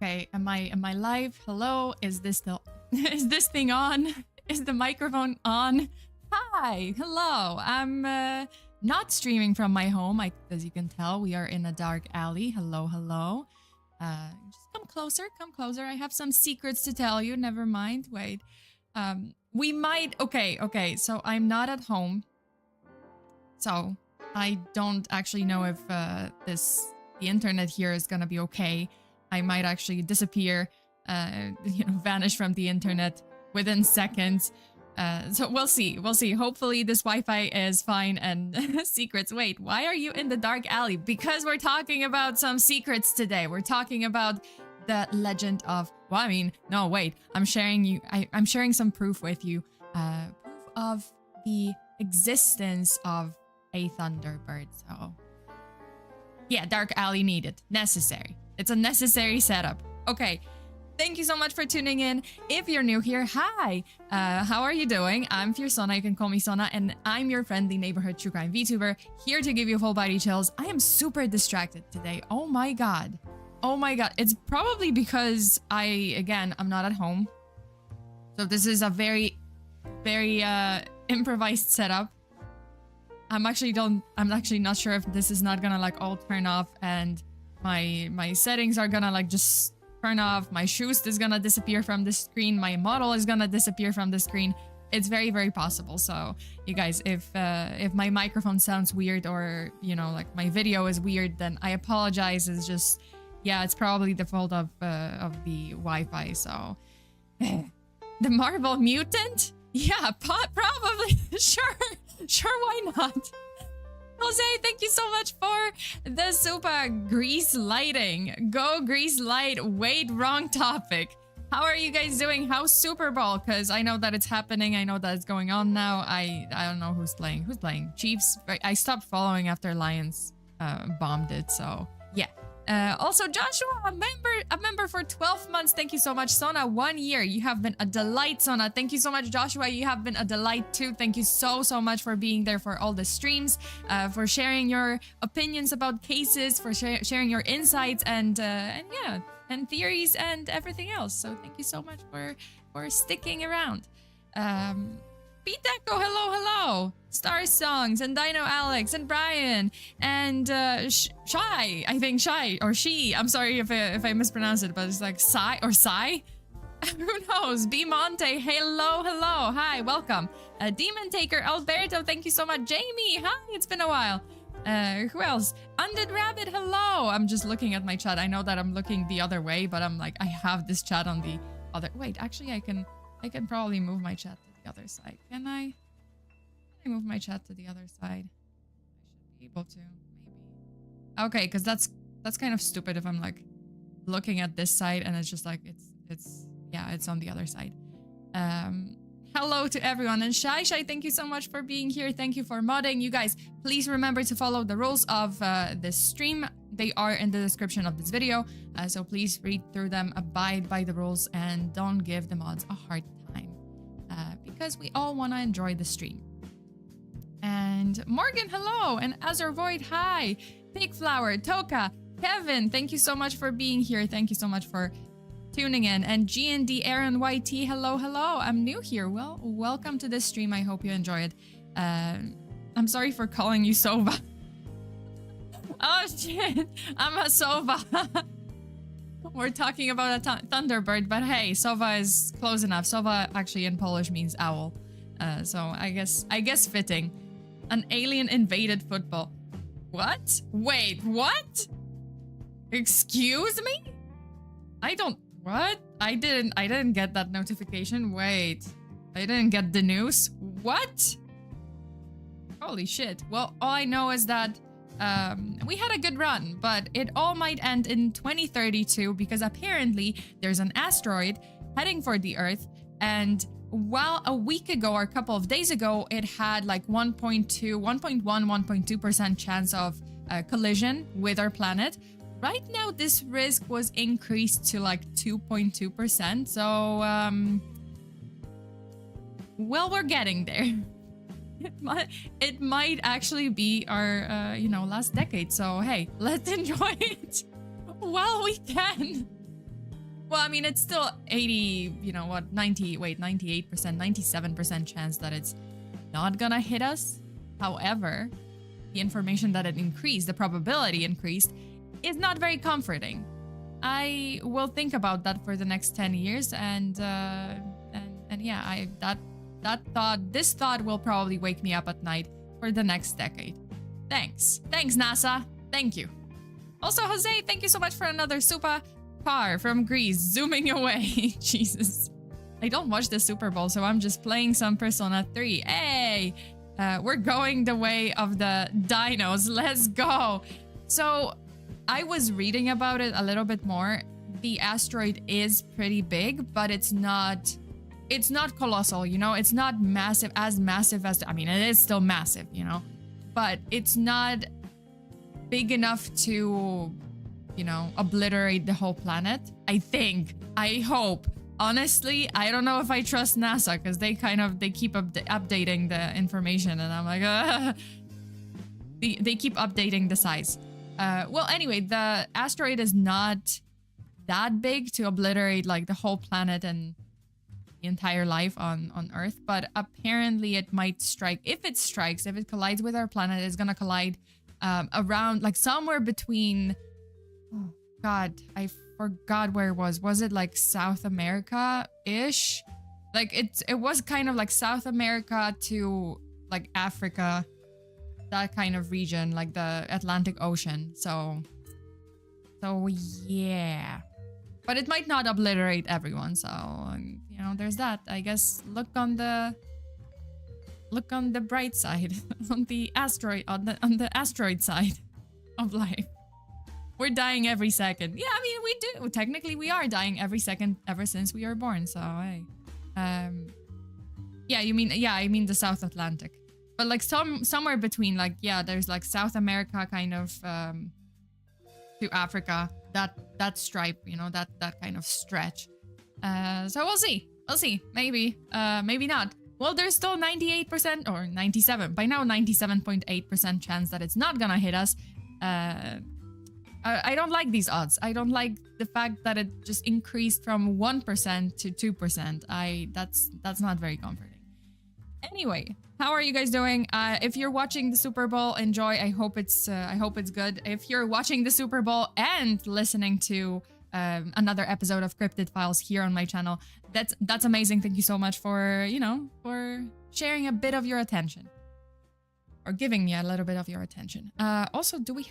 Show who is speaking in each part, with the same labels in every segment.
Speaker 1: Okay, am I live? Hello? Is this thing on? Is the microphone on? Hi, hello. I'm not streaming from my home. As you can tell, we are in a dark alley. Hello, hello. Just come closer, come closer. I have some secrets to tell you. Never mind. Wait. We might. Okay. So I'm not at home. So I don't actually know if the internet here is gonna be okay. I might actually disappear, vanish from the internet within seconds. So we'll see. We'll see. Hopefully this Wi-Fi is fine and secrets. Wait, why are you in the dark alley? Because we're talking about some secrets today. We're talking about the legend of, well, I mean, no, wait. I'm sharing some proof with you. Proof of the existence of a Thunderbird. So yeah, dark alley needed. Necessary. It's a necessary setup. Okay. Thank you so much for tuning in. If you're new here, hi! How are you doing? I'm FEARSONA, you can call me Sona, and I'm your friendly neighborhood true crime VTuber, here to give you full body chills. I am super distracted today. Oh my god. Oh my god. It's probably because I'm not at home. So this is a very improvised setup. I'm actually not sure if this is not gonna like all turn off and my settings are gonna like just turn off, my shoes is gonna disappear from the screen, my model is gonna disappear from the screen. It's very possible. So you guys, if my microphone sounds weird or like my video is weird, then I apologize. It's just, yeah, it's probably the fault of the Wi-Fi. So the Marvel mutant, yeah, probably. sure, why not? Jose, thank you so much for the super grease lighting. Go grease light. Wait, wrong topic. How are you guys doing? How's Super Bowl? Because I know that it's happening. I know that it's going on now. I don't know who's playing. Who's playing? Chiefs. I stopped following after Lions bombed it. So yeah. Also, Joshua, a member for 12 months. Thank you so much. Sona, 1 year. You have been a delight, Sona. Thank you so much, Joshua. You have been a delight too. Thank you so much for being there for all the streams, for sharing your opinions about cases, for sharing your insights and theories and everything else. So thank you so much for sticking around. Pete Echo, hello. Star Songs and Dino Alex and Brian and Shy, I think Shy or She. I'm sorry if I mispronounce it, but it's like Sai or Sai. Who knows? B Monte, hello. Hi, welcome. Demon Taker, Alberto, thank you so much. Jamie, hi, it's been a while. Who else? Undead Rabbit, hello. I'm just looking at my chat. I know that I'm looking the other way, but I'm like, I have this chat on the other. Wait, actually, I can probably move my chat to the other side. Can I move my chat to the other side? I should be able to, maybe. Okay, because that's kind of stupid if I'm like looking at this side and it's just like it's on the other side. Hello to everyone, and Shy, thank you so much for being here. Thank you for modding. You guys, please remember to follow the rules of this stream. They are in the description of this video, so please read through them, abide by the rules, and don't give the mods a hard time, because we all want to enjoy the stream. And Morgan, hello, and Azure Void, hi. Pigflower, Toka, Kevin, thank you so much for being here. Thank you so much for tuning in. And GND Aaron YT, hello. I'm new here. Well, welcome to this stream. I hope you enjoy it. I'm sorry for calling you Sova. Oh shit, I'm a Sova. We're talking about a Thunderbird, but hey, Sova is close enough. Sova actually in Polish means owl. So I guess fitting. An alien invaded football. What? Wait, what? Excuse me? What? I didn't get that notification. Wait. I didn't get the news. What? Holy shit. Well, all I know is that we had a good run, but it all might end in 2032 because apparently there's an asteroid heading for the Earth, and while a week ago or a couple of days ago, it had like 1.2% chance of collision with our planet. Right now, this risk was increased to like 2.2%. So, well, we're getting there. It might actually be our, last decade. So, hey, let's enjoy it while we can. Well, I mean, it's still 80, 98%, 97% chance that it's not gonna hit us. However, the information that it increased, the probability increased, is not very comforting. I will think about that for the next 10 years, and yeah, this thought will probably wake me up at night for the next decade. Thanks, NASA. Thank you. Also, Jose, thank you so much for another super car from Greece, zooming away. Jesus. I don't watch the Super Bowl, so I'm just playing some Persona 3. Hey! We're going the way of the dinos. Let's go! So, I was reading about it a little bit more. The asteroid is pretty big, but it's not colossal, you know? It's not massive as... I mean, it is still massive, you know? But it's not big enough to... obliterate the whole planet. I think. I hope. Honestly, I don't know if I trust NASA because they keep updating the information, and I'm like, they keep updating the size. Well, anyway, the asteroid is not that big to obliterate like the whole planet and the entire life on Earth, but apparently it might strike. If it collides with our planet, it's gonna collide around like somewhere between... Oh, God, I forgot where it was. Was it like South America-ish? Like it was kind of like South America to like Africa, that kind of region, like the Atlantic Ocean. So yeah. But it might not obliterate everyone. So, there's that. I guess look on the bright side, on the asteroid side of life. We're dying every second. Yeah, I mean, we do. Technically, we are dying every second ever since we were born. So, hey. Yeah, I mean the South Atlantic. But like somewhere between, like, yeah, there's like South America kind of to Africa. That stripe, that kind of stretch. So we'll see. Maybe. Maybe not. Well, there's still 98% or 97. By now, 97.8% chance that it's not gonna hit us. I don't like these odds. I don't like the fact that it just increased from 1% to 2%. That's not very comforting. Anyway, how are you guys doing? If you're watching the Super Bowl, enjoy. I hope it's good. If you're watching the Super Bowl and listening to another episode of Cryptid Files here on my channel, that's amazing. Thank you so much for sharing a bit of your attention. Or giving me a little bit of your attention. Also, we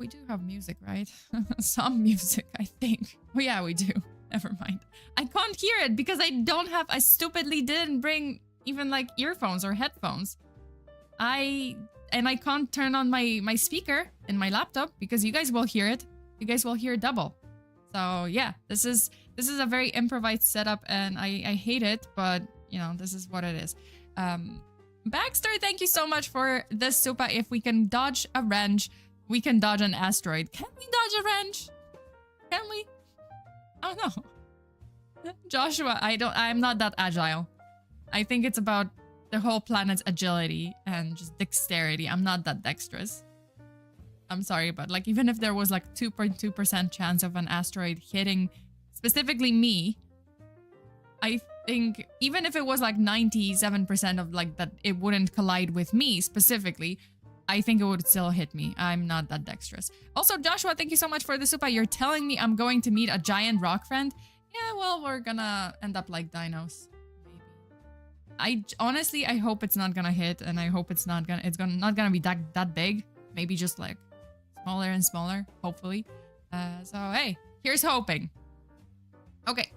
Speaker 1: do have music, right? Some music, I think. Oh yeah, we do. Never mind. I can't hear it because I stupidly didn't bring even like earphones or headphones. I can't turn on my speaker in my laptop because you guys will hear it. You guys will hear double. So yeah, this is a very improvised setup and I hate it, but this is what it is. Baxter, thank you so much for this super. If we can dodge a wrench, we can dodge an asteroid. Can we dodge a wrench? Can we? Oh no. Joshua, I'm not that agile. I think it's about the whole planet's agility and just dexterity. I'm not that dexterous. I'm sorry, but like even if there was like 2.2% chance of an asteroid hitting specifically me, I think even if it was like 97% of like that it wouldn't collide with me specifically, I think it would still hit me. I'm not that dexterous. Also, Joshua, thank you so much for the super. You're telling me I'm going to meet a giant rock friend? Yeah, well, we're gonna end up like dinos. Maybe. Honestly, I hope it's not gonna hit, and I hope it's not gonna be that big. Maybe just like smaller and smaller, hopefully. So hey, here's hoping. Okay.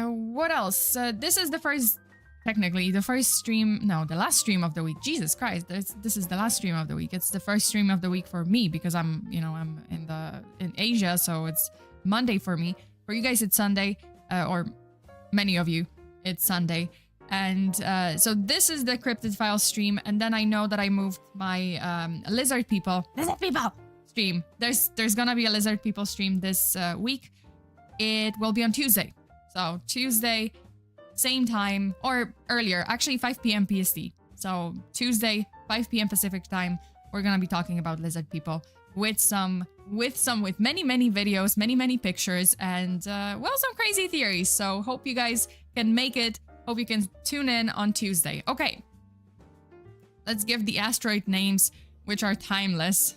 Speaker 1: What else? This is the last stream of the week. Jesus Christ, this is the last stream of the week. It's the first stream of the week for me because I'm in Asia, so it's Monday for me. For you guys, it's Sunday, or many of you, it's Sunday. And so this is the Cryptid Files stream, and then I know that I moved my Lizard People stream. There's gonna be a Lizard People stream this week. It will be on Tuesday. So Tuesday, same time, or earlier, actually 5 p.m. PST. So Tuesday, 5 p.m. Pacific time, we're gonna be talking about Lizard People. with many videos, many pictures, and well, some crazy theories. So hope you guys can make it. Hope you can tune in on Tuesday. Okay, let's give the asteroid names, which are timeless.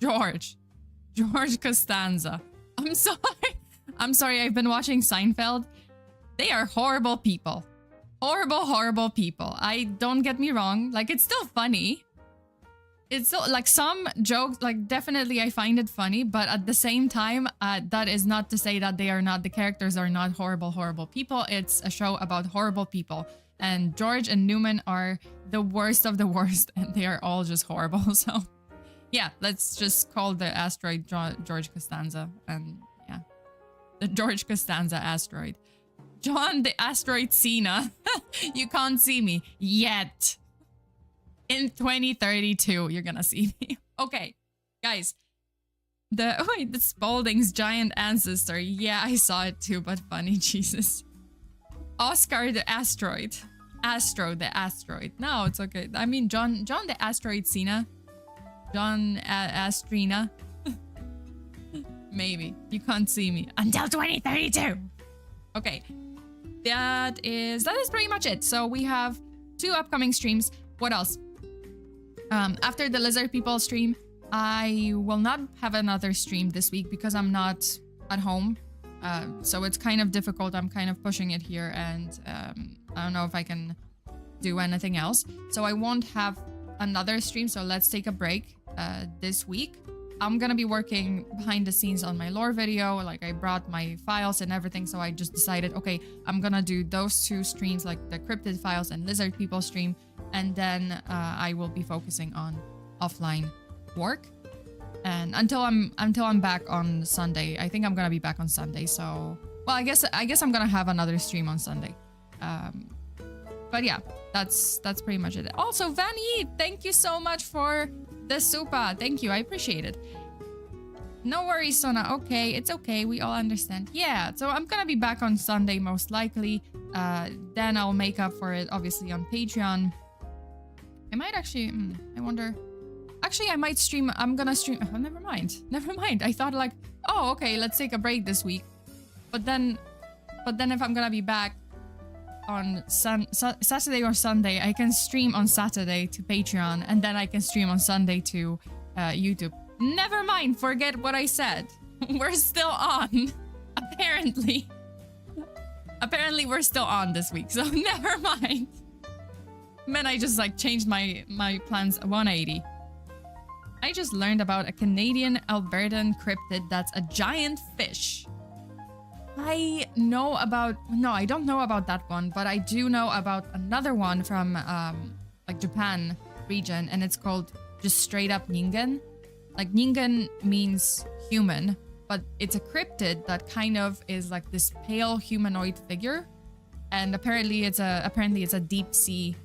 Speaker 1: George Costanza. I'm sorry, I've been watching Seinfeld. They are horrible people. Horrible people. Don't get me wrong, like, it's still funny. It's still, like, some jokes, like, definitely I find it funny, but at the same time, that is not to say that the characters are not horrible people. It's a show about horrible people. And George and Newman are the worst of the worst, and they are all just horrible. So, yeah, let's just call the asteroid George Costanza, and yeah, the George Costanza asteroid. John the asteroid Cena. You can't see me yet. In 2032, you're gonna see me. Okay, guys. The Spalding's giant ancestor. Yeah, I saw it too, but funny, Jesus. Oscar the asteroid. Astro the asteroid. No, it's okay. I mean, John the asteroid Cena. John Astrina. Maybe. You can't see me until 2032. Okay. That is pretty much it. So we have 2 upcoming streams. What else? After the lizard people stream, I will not have another stream this week because I'm not at home. So it's kind of difficult. I'm kind of pushing it here, and I don't know if I can do anything else. So I won't have another stream. So let's take a break this week. I'm gonna be working behind the scenes on my lore video. Like, I brought my files and everything, so I just decided, okay, I'm gonna do those 2 streams, like the cryptid files and lizard people stream, and then I will be focusing on offline work. And until I'm back on Sunday. I think I'm gonna be back on Sunday. So, well, I guess I'm gonna have another stream on Sunday. But yeah, that's pretty much it. Also, Van Yee, thank you so much for the super. Thank you, I appreciate it. No worries, Sona. Okay, it's okay. We all understand. Yeah, so I'm gonna be back on Sunday most likely. Then I'll make up for it, obviously, on Patreon. I might actually. I wonder. Actually, I might stream. I'm gonna stream. Oh, never mind. I thought, like, oh, okay, let's take a break this week. But then if I'm gonna be back on Saturday or Sunday, I can stream on Saturday to Patreon, and then I can stream on Sunday to YouTube. Never mind, forget what I said. We're still on. Apparently we're still on this week, so never mind. Man, I just, like, changed my plans 180. I just learned about a Canadian Albertan cryptid that's a giant fish. I don't know about that one, but I do know about another one from like Japan region, and it's called just straight up Ningen. Like, Ningen means human, but it's a cryptid that kind of is like this pale humanoid figure, and apparently it's a deep sea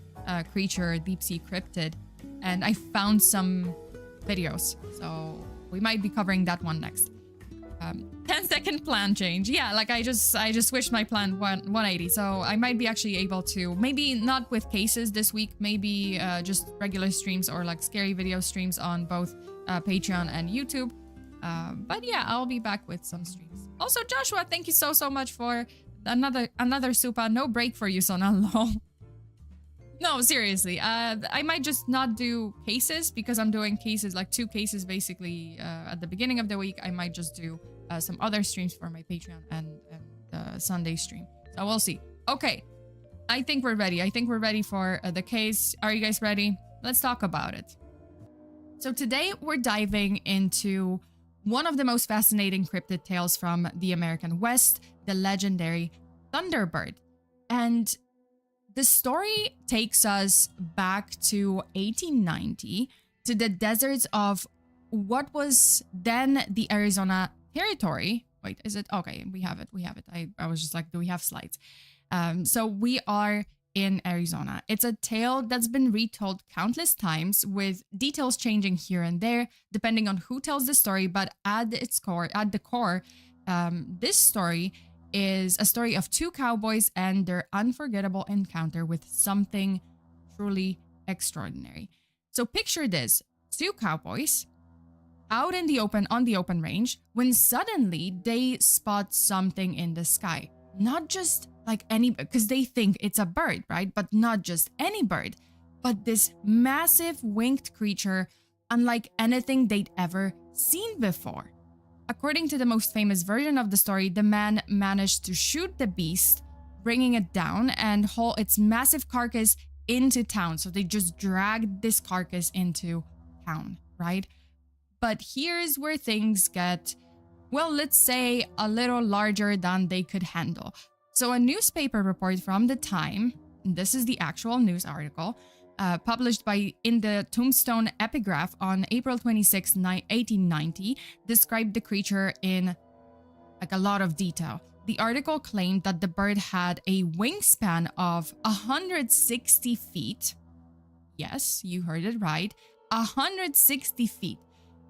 Speaker 1: creature, deep sea cryptid, and I found some videos, so we might be covering that one next. 10-second plan change. Yeah, like, I just switched my plan 180, so I might be actually able to, maybe not with cases this week, maybe just regular streams or like scary video streams on both Patreon and YouTube. But yeah, I'll be back with some streams. Also, Joshua, thank you so much for another super. No break for you, Sona. Lol. No, seriously. I might just not do cases because I'm doing cases, like 2 cases basically at the beginning of the week. I might just do some other streams for my Patreon and the Sunday stream. So we'll see. Okay. I think we're ready. I think we're ready for the case. Are you guys ready? Let's talk about it. So today we're diving into one of the most fascinating cryptid tales from the American West, the legendary Thunderbird. And the story takes us back to 1890 to the deserts of what was then the Arizona territory. Wait, is it? Okay, we have it. I was just like, do we have slides? So we are in Arizona. It's a tale that's been retold countless times, with details changing here and there depending on who tells the story. But at the core, this story is a story of 2 cowboys and their unforgettable encounter with something truly extraordinary. So picture this: 2 cowboys out in the open on the open range when suddenly they spot something in the sky. Not just like any, because they think it's a bird, right? But not just any bird, but this massive winged creature unlike anything they'd ever seen before. According to the most famous version of the story, the man managed to shoot the beast, bringing it down and haul its massive carcass into town. So they just dragged this carcass into town, right? But here's where things get, well, let's say a little larger than they could handle. So a newspaper report from the time, and this is the actual news article, published in the Tombstone Epigraph on April 26, 1890, described the creature in like a lot of detail. The article claimed that the bird had a wingspan of 160 feet. Yes, you heard it right. 160 feet.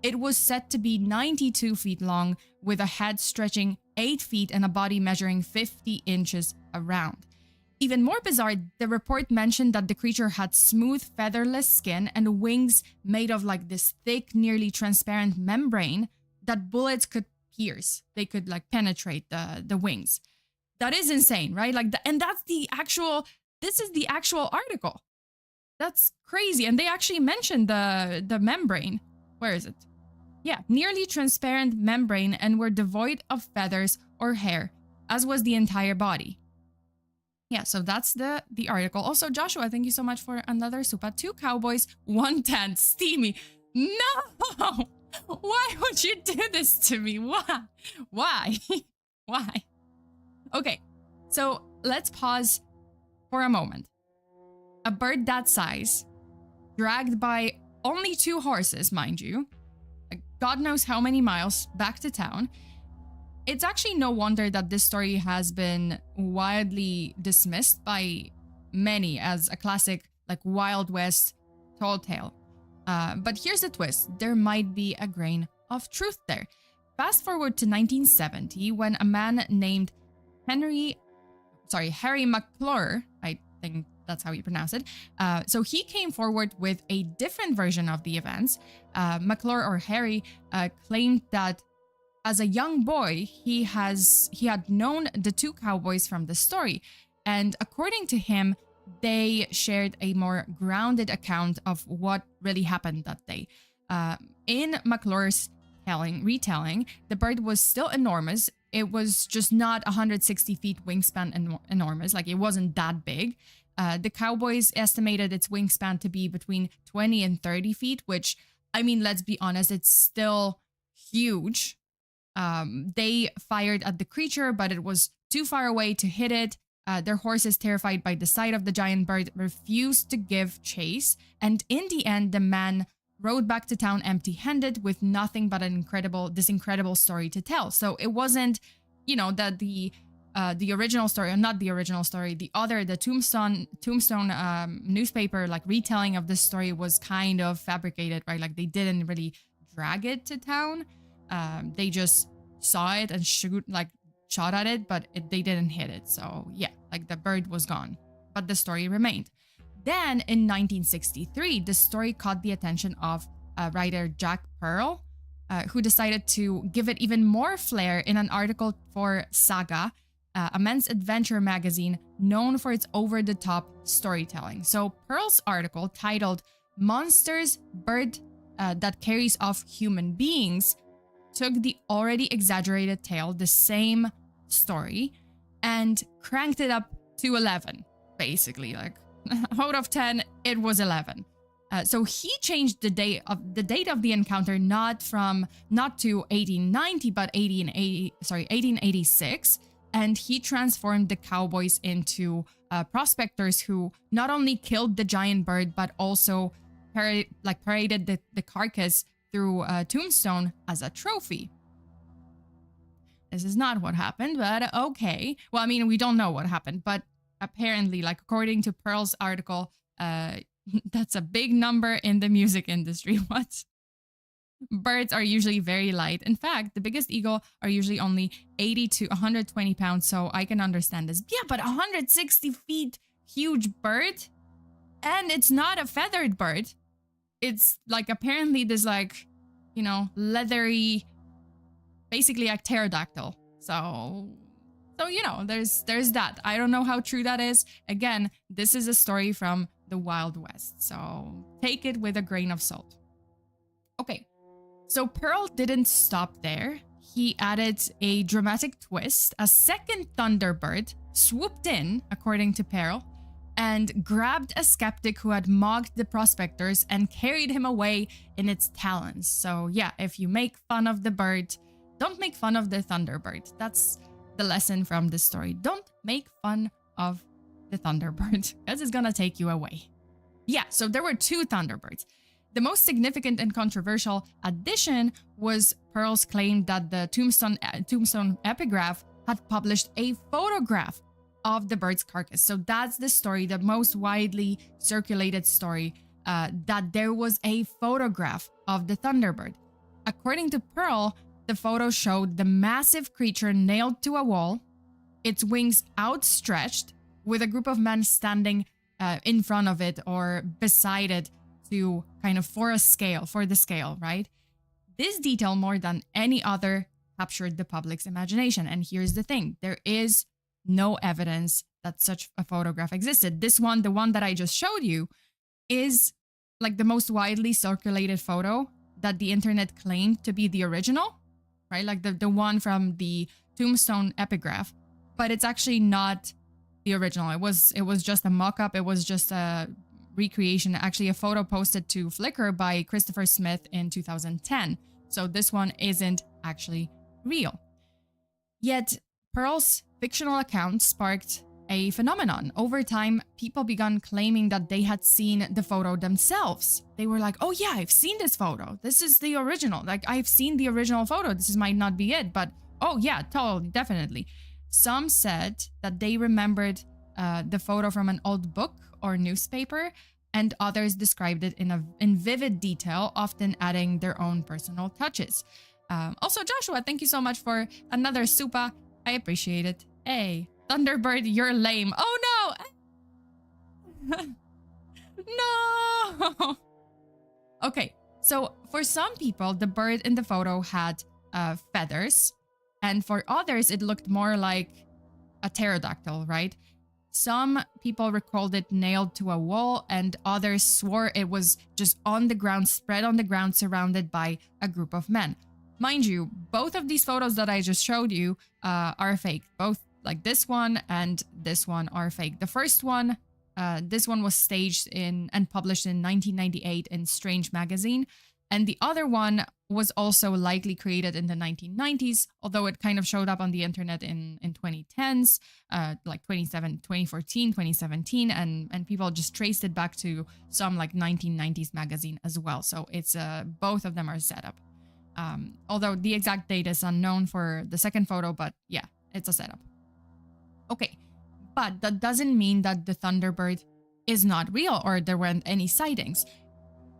Speaker 1: It was said to be 92 feet long, with a head stretching 8 feet and a body measuring 50 inches around. Even more bizarre, the report mentioned that the creature had smooth, featherless skin and wings made of like this thick, nearly transparent membrane that bullets could pierce. They could like penetrate the wings. That is insane, right? And that's this is the actual article. That's crazy. And they actually mentioned the membrane. Where is it? Yeah, nearly transparent membrane and were devoid of feathers or hair, as was the entire body. Yeah, so that's the article. Also, Joshua, thank you so much for another super. 2 cowboys, 1 tent, steamy. No! Why would you do this to me? Why? Why? Why? Okay, so let's pause for a moment. A bird that size, dragged by only 2 horses, mind you, God knows how many miles back to town. It's actually no wonder that this story has been widely dismissed by many as a classic, like Wild West tall tale. But here's the twist. There might be a grain of truth there. Fast forward to 1970, when a man named Harry McClure, I think that's how you pronounce it. So he came forward with a different version of the events. McClure, or Harry, claimed that as a young boy, he had known the 2 cowboys from the story. And according to him, they shared a more grounded account of what really happened that day. In McClure's retelling, the bird was still enormous. It was just not 160 feet wingspan enormous, like it wasn't that big. The cowboys estimated its wingspan to be between 20 and 30 feet, which, I mean, let's be honest, it's still huge. They fired at the creature, but it was too far away to hit it. Their horses, terrified by the sight of the giant bird, refused to give chase. And in the end, the man rode back to town empty-handed with nothing but this incredible story to tell. So it wasn't, that the original story, or not the original story, the Tombstone newspaper like retelling of this story was kind of fabricated, right? Like they didn't really drag it to town. They just saw it and shot at it, but they didn't hit it. So yeah, like the bird was gone, but the story remained. Then in 1963, the story caught the attention of writer Jack Pearl, who decided to give it even more flair in an article for Saga, a men's adventure magazine known for its over-the-top storytelling. So Pearl's article, titled "Monsters, Bird That Carries Off Human Beings," took the already exaggerated tale, the same story, and cranked it up to 11, basically. Like, out of 10, it was 11. So he changed the date of the encounter not to 1890, but 1886, and he transformed the cowboys into prospectors who not only killed the giant bird, but also paraded the carcass through Tombstone as a trophy. This is not what happened, but okay. Well, I mean, we don't know what happened, but apparently, like according to Pearl's article, that's a big number in the music industry. What? Birds are usually very light. In fact, the biggest eagle are usually only 80 to 120 pounds, so I can understand this. Yeah, but 160 feet huge bird? And it's not a feathered bird. It's like apparently this like, you know, leathery, basically a pterodactyl. So you know, there's that. I don't know how true that is. Again, this is a story from the Wild West, so take it with a grain of salt. Okay, so Pearl didn't stop there. He added a dramatic twist. A second Thunderbird swooped in, according to Pearl, and grabbed a skeptic who had mocked the prospectors and carried him away in its talons. So yeah, if you make fun of the bird, don't make fun of the Thunderbird. That's the lesson from this story. Don't make fun of the Thunderbird because it's gonna take you away. Yeah, so there were two Thunderbirds. The most significant and controversial addition was Pearl's claim that the Tombstone Epigraph had published a photograph of the bird's carcass. So that's the story, the most widely circulated story, that there was a photograph of the Thunderbird. According to Pearl, the photo showed the massive creature nailed to a wall, its wings outstretched, with a group of men standing in front of it or beside it to kind of for the scale, right? This detail, more than any other, captured the public's imagination. And here's the thing, there is no evidence that such a photograph existed. This one, the one that I just showed you, is like the most widely circulated photo that the internet claimed to be the original, right? Like the one from the Tombstone Epigraph, but it's actually not the original. It was just a mock-up. It was just a recreation, actually a photo posted to Flickr by Christopher Smith in 2010. So this one isn't actually real. Yet Pearl's fictional account sparked a phenomenon. Over time, people began claiming that they had seen the photo themselves. They were like, oh yeah, I've seen this photo. This is the original. Like, I've seen the original photo. This might not be it, but oh yeah, totally, definitely. Some said that they remembered the photo from an old book or newspaper, and others described it in vivid detail, often adding their own personal touches. Also, Joshua, thank you so much for another super. I appreciate it. Hey, Thunderbird, you're lame. Oh no! No! Okay, so for some people, the bird in the photo had feathers, and for others, it looked more like a pterodactyl, right? Some people recalled it nailed to a wall, and others swore it was just on the ground, spread on the ground, surrounded by a group of men. Mind you, both of these photos that I just showed you are fake. Both, like this one and this one, are fake. The first one, this one was staged and published in 1998 in Strange magazine. And the other one was also likely created in the 1990s, although it kind of showed up on the internet in 2010s, like 2014, 2017, and people just traced it back to some like 1990s magazine as well. So it's both of them are set up. Although the exact date is unknown for the second photo, but yeah, it's a setup. Okay, but that doesn't mean that the Thunderbird is not real or there weren't any sightings,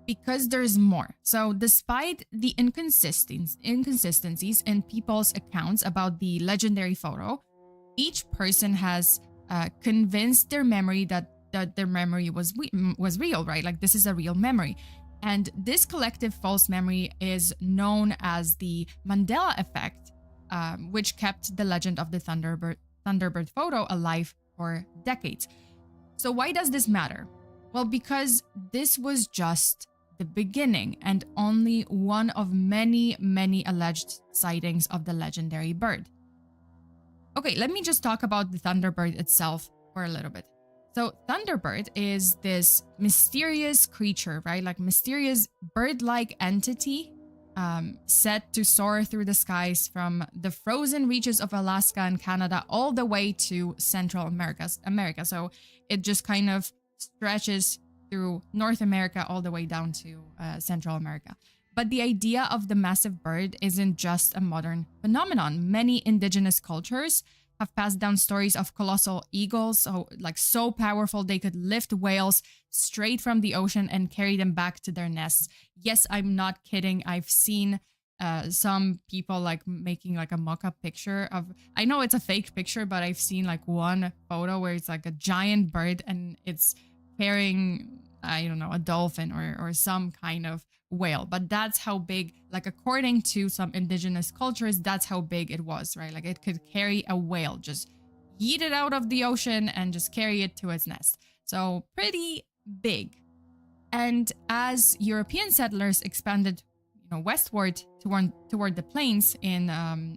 Speaker 1: because there's more. So despite the inconsistencies in people's accounts about the legendary photo, each person has convinced their memory that their memory was real, right? Like, this is a real memory. And this collective false memory is known as the Mandela effect, which kept the legend of the Thunderbird photo alive for decades. So why does this matter? Well, because this was just the beginning and only one of many, many alleged sightings of the legendary bird. Okay, let me just talk about the Thunderbird itself for a little bit. So Thunderbird is this mysterious creature, right? Like mysterious bird-like entity set to soar through the skies from the frozen reaches of Alaska and Canada all the way to Central America. So it just kind of stretches through North America all the way down to Central America. But the idea of the massive bird isn't just a modern phenomenon. Many indigenous cultures have passed down stories of colossal eagles, so powerful they could lift whales straight from the ocean and carry them back to their nests. Yes, I'm not kidding. I've seen some people like making like a mock-up picture of, I know it's a fake picture, but I've seen like one photo where it's like a giant bird and it's carrying I don't know, a dolphin or some kind of whale. But that's how big, like according to some indigenous cultures, that's how big it was, right? Like it could carry a whale, just yeet it out of the ocean and just carry it to its nest. So pretty big. And as European settlers expanded, westward toward the plains in,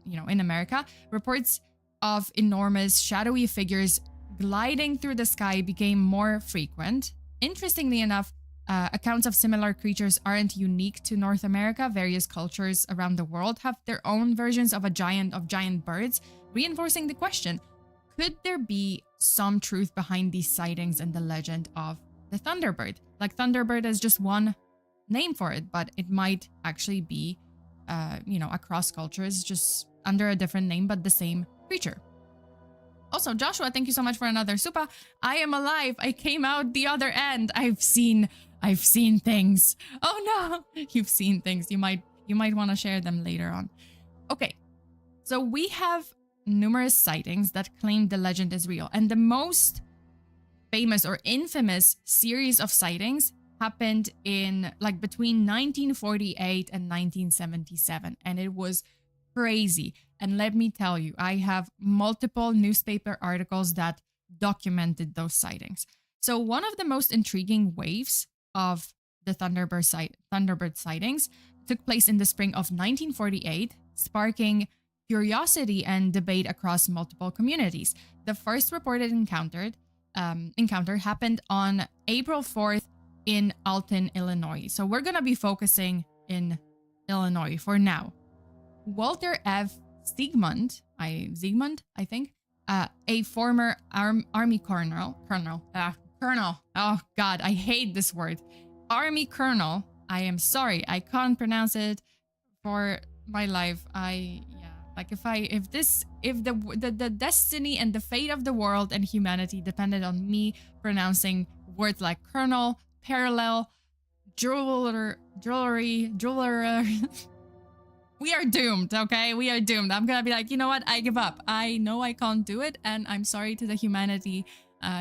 Speaker 1: in America, reports of enormous shadowy figures gliding through the sky became more frequent. Interestingly enough, accounts of similar creatures aren't unique to North America. Various cultures around the world have their own versions of giant birds, reinforcing the question: could there be some truth behind these sightings and the legend of the Thunderbird? Like Thunderbird is just one name for it, but it might actually be, across cultures, just under a different name, but the same creature. Also, Joshua, thank you so much for another super. I am alive. I came out the other end. I've seen things. Oh no, you've seen things. You might want to share them later on. Okay, so we have numerous sightings that claim the legend is real, and the most famous or infamous series of sightings happened in between 1948 and 1977, and it was crazy. And let me tell you, I have multiple newspaper articles that documented those sightings. So one of the most intriguing waves of the Thunderbird sightings took place in the spring of 1948, sparking curiosity and debate across multiple communities. The first reported encounter happened on April 4th in Alton, Illinois. So we're going to be focusing in Illinois for now. Walter F. Siegmund, I think, a former Army colonel, oh God, I hate this word. Army colonel, I am sorry, I can't pronounce it for my life. If the destiny and the fate of the world and humanity depended on me pronouncing words like colonel, parallel, jeweler, we are doomed, okay? We are doomed. I'm gonna be like, you know what? I give up. I know I can't do it, and I'm sorry to the humanity.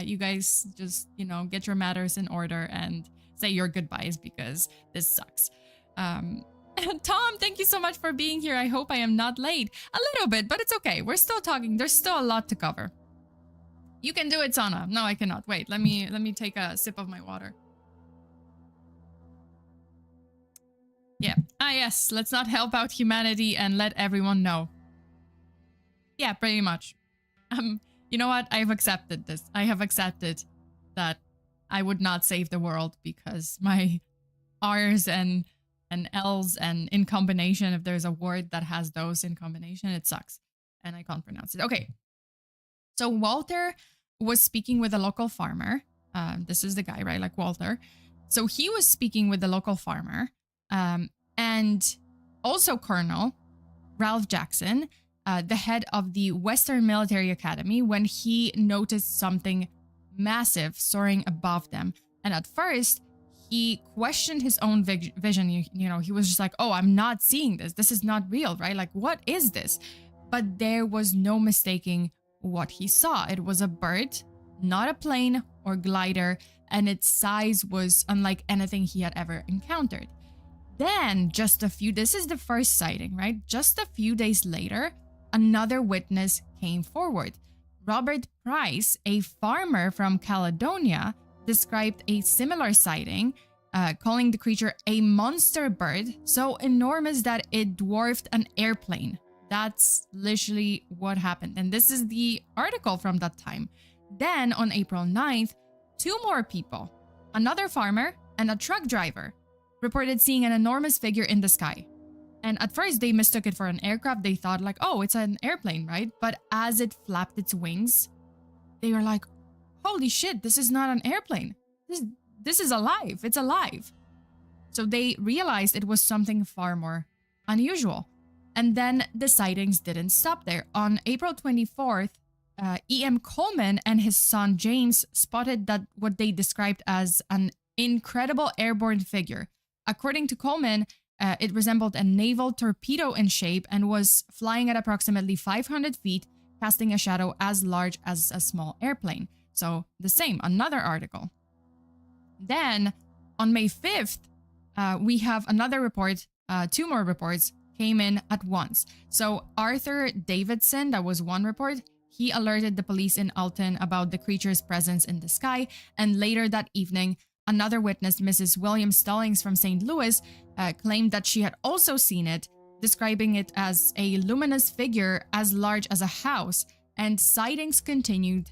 Speaker 1: You guys just, get your matters in order and say your goodbyes because this sucks. Tom, thank you so much for being here. I hope I am not late. A little bit, but it's okay. We're still talking. There's still a lot to cover. You can do it, Sana. No, I cannot. Wait, let me take a sip of my water. Yeah. Yes. Let's not help out humanity and let everyone know. Yeah, pretty much. You know what? I've accepted this. I have accepted that I would not save the world because my R's and L's and in combination, if there's a word that has those in combination, it sucks. And I can't pronounce it. Okay. So Walter was speaking with a local farmer. This is the guy, right? Like Walter. So he was speaking with the local farmer. And also Colonel Ralph Jackson, the head of the Western Military Academy, when he noticed something massive soaring above them. And at first, he questioned his own vision. He was just like, oh, I'm not seeing this. This is not real, right? Like, what is this? But there was no mistaking what he saw. It was a bird, not a plane or glider, and its size was unlike anything he had ever encountered. Then, this is the first sighting, right? Just a few days later, another witness came forward. Robert Price, a farmer from Caledonia, described a similar sighting, calling the creature a monster bird so enormous that it dwarfed an airplane. That's literally what happened. And this is the article from that time. Then, on April 9th, two more people, another farmer and a truck driver, reported seeing an enormous figure in the sky. And at first, they mistook it for an aircraft. They thought like, oh, it's an airplane, right? But as it flapped its wings, they were like, holy shit, this is not an airplane. This is alive. It's alive. So they realized it was something far more unusual. And then the sightings didn't stop there. On April 24th, E.M. Coleman and his son James spotted that what they described as an incredible airborne figure. According to Coleman, it resembled a naval torpedo in shape and was flying at approximately 500 feet, casting a shadow as large as a small airplane. So the same, another article. Then on May 5th, we have another report, 2 more reports came in at once. So Arthur Davidson, that was one report, he alerted the police in Alton about the creature's presence in the sky. And later that evening, another witness, Mrs. William Stallings from St. Louis, claimed that she had also seen it, describing it as a luminous figure as large as a house. And sightings continued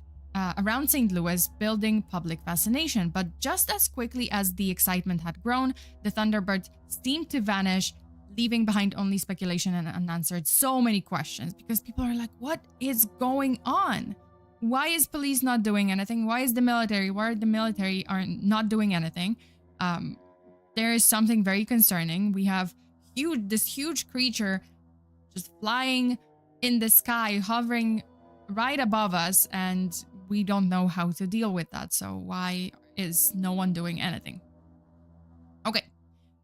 Speaker 1: around St. Louis, building public fascination. But just as quickly as the excitement had grown, the Thunderbird seemed to vanish, leaving behind only speculation and unanswered so many questions, because people are like, what is going on? Why is police not doing anything? Why is the military? Why are the military are not doing anything? There is something very concerning. We have this huge creature just flying in the sky, hovering right above us, and we don't know how to deal with that. So why is no one doing anything? Okay.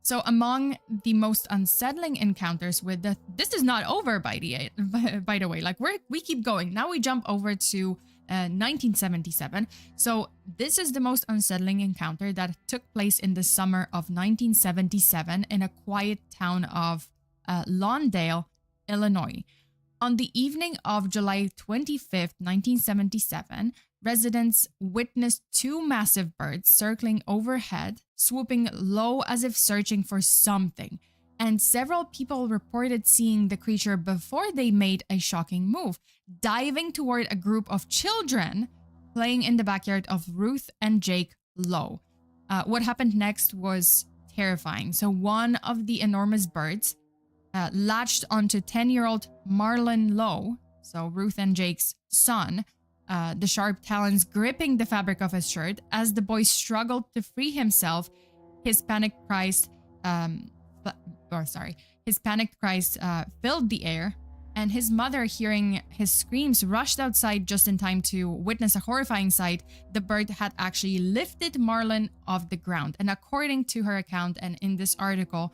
Speaker 1: So among the most unsettling encounters with this is not over by the way, like we keep going. Now we jump over to 1977. So this is the most unsettling encounter that took place in the summer of 1977 in a quiet town of Lawndale, Illinois. On the evening of July 25th, 1977, residents witnessed 2 massive birds circling overhead, swooping low as if searching for something. And several people reported seeing the creature before they made a shocking move, diving toward a group of children playing in the backyard of Ruth and Jake Lowe. What happened next was terrifying. So one of the enormous birds latched onto 10-year-old Marlon Lowe, so Ruth and Jake's son, the sharp talons gripping the fabric of his shirt. As the boy struggled to free himself, his panicked cries filled the air, and his mother, hearing his screams, rushed outside just in time to witness a horrifying sight. The bird had actually lifted Marlon off the ground, and according to her account and in this article,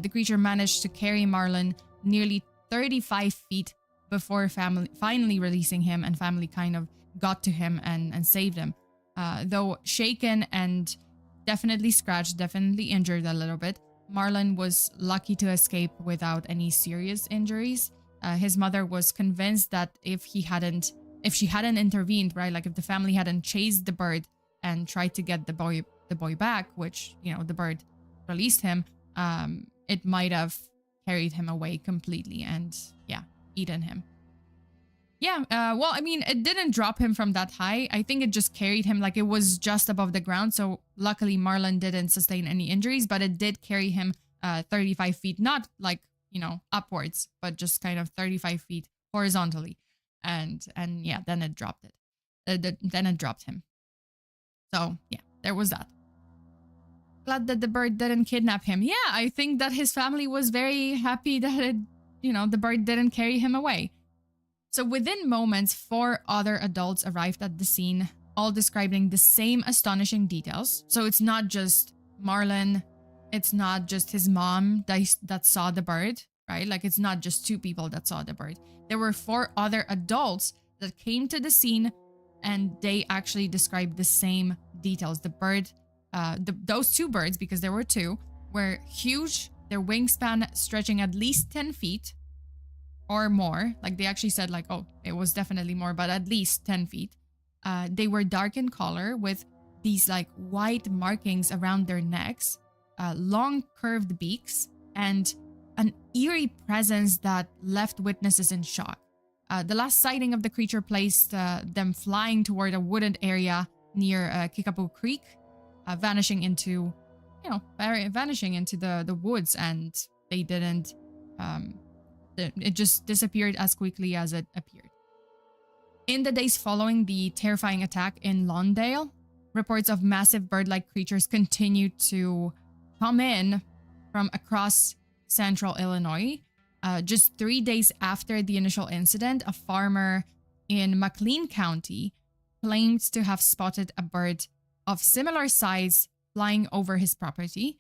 Speaker 1: the creature managed to carry Marlon nearly 35 feet before finally releasing him, and family kind of got to him and saved him. Though shaken and definitely scratched, definitely injured a little bit, Marlon was lucky to escape without any serious injuries. His mother was convinced that if she hadn't intervened, right, like if the family hadn't chased the bird and tried to get the boy back, which, you know, the bird released him, it might have carried him away completely and, yeah, eaten him. Yeah, well, I mean, it didn't drop him from that high. I think it just carried him, like it was just above the ground. So luckily Marlon didn't sustain any injuries, but it did carry him 35 feet, not like, you know, upwards, but just kind of 35 feet horizontally. And yeah, then it dropped it. Then it dropped him. So yeah, there was that. Glad that the bird didn't kidnap him. Yeah, I think that his family was very happy that the bird didn't carry him away. So within moments, 4 other adults arrived at the scene, all describing the same astonishing details. So it's not just Marlon, it's not just his mom that saw the bird, right? Like it's not just 2 people that saw the bird. There were 4 other adults that came to the scene, and they actually described the same details. The bird, those 2 birds, because there were 2, were huge, their wingspan stretching at least 10 feet or more. Like they actually said like, oh, it was definitely more, but at least 10 feet. They were dark in color with these like white markings around their necks, long curved beaks, and an eerie presence that left witnesses in shock. The last sighting of the creature placed them flying toward a wooded area near Kickapoo Creek, vanishing into the woods, and they didn't, it just disappeared as quickly as it appeared. In the days following the terrifying attack in Lawndale, reports of massive bird-like creatures continued to come in from across central Illinois. Just 3 days after the initial incident, a farmer in McLean County claimed to have spotted a bird of similar size flying over his property.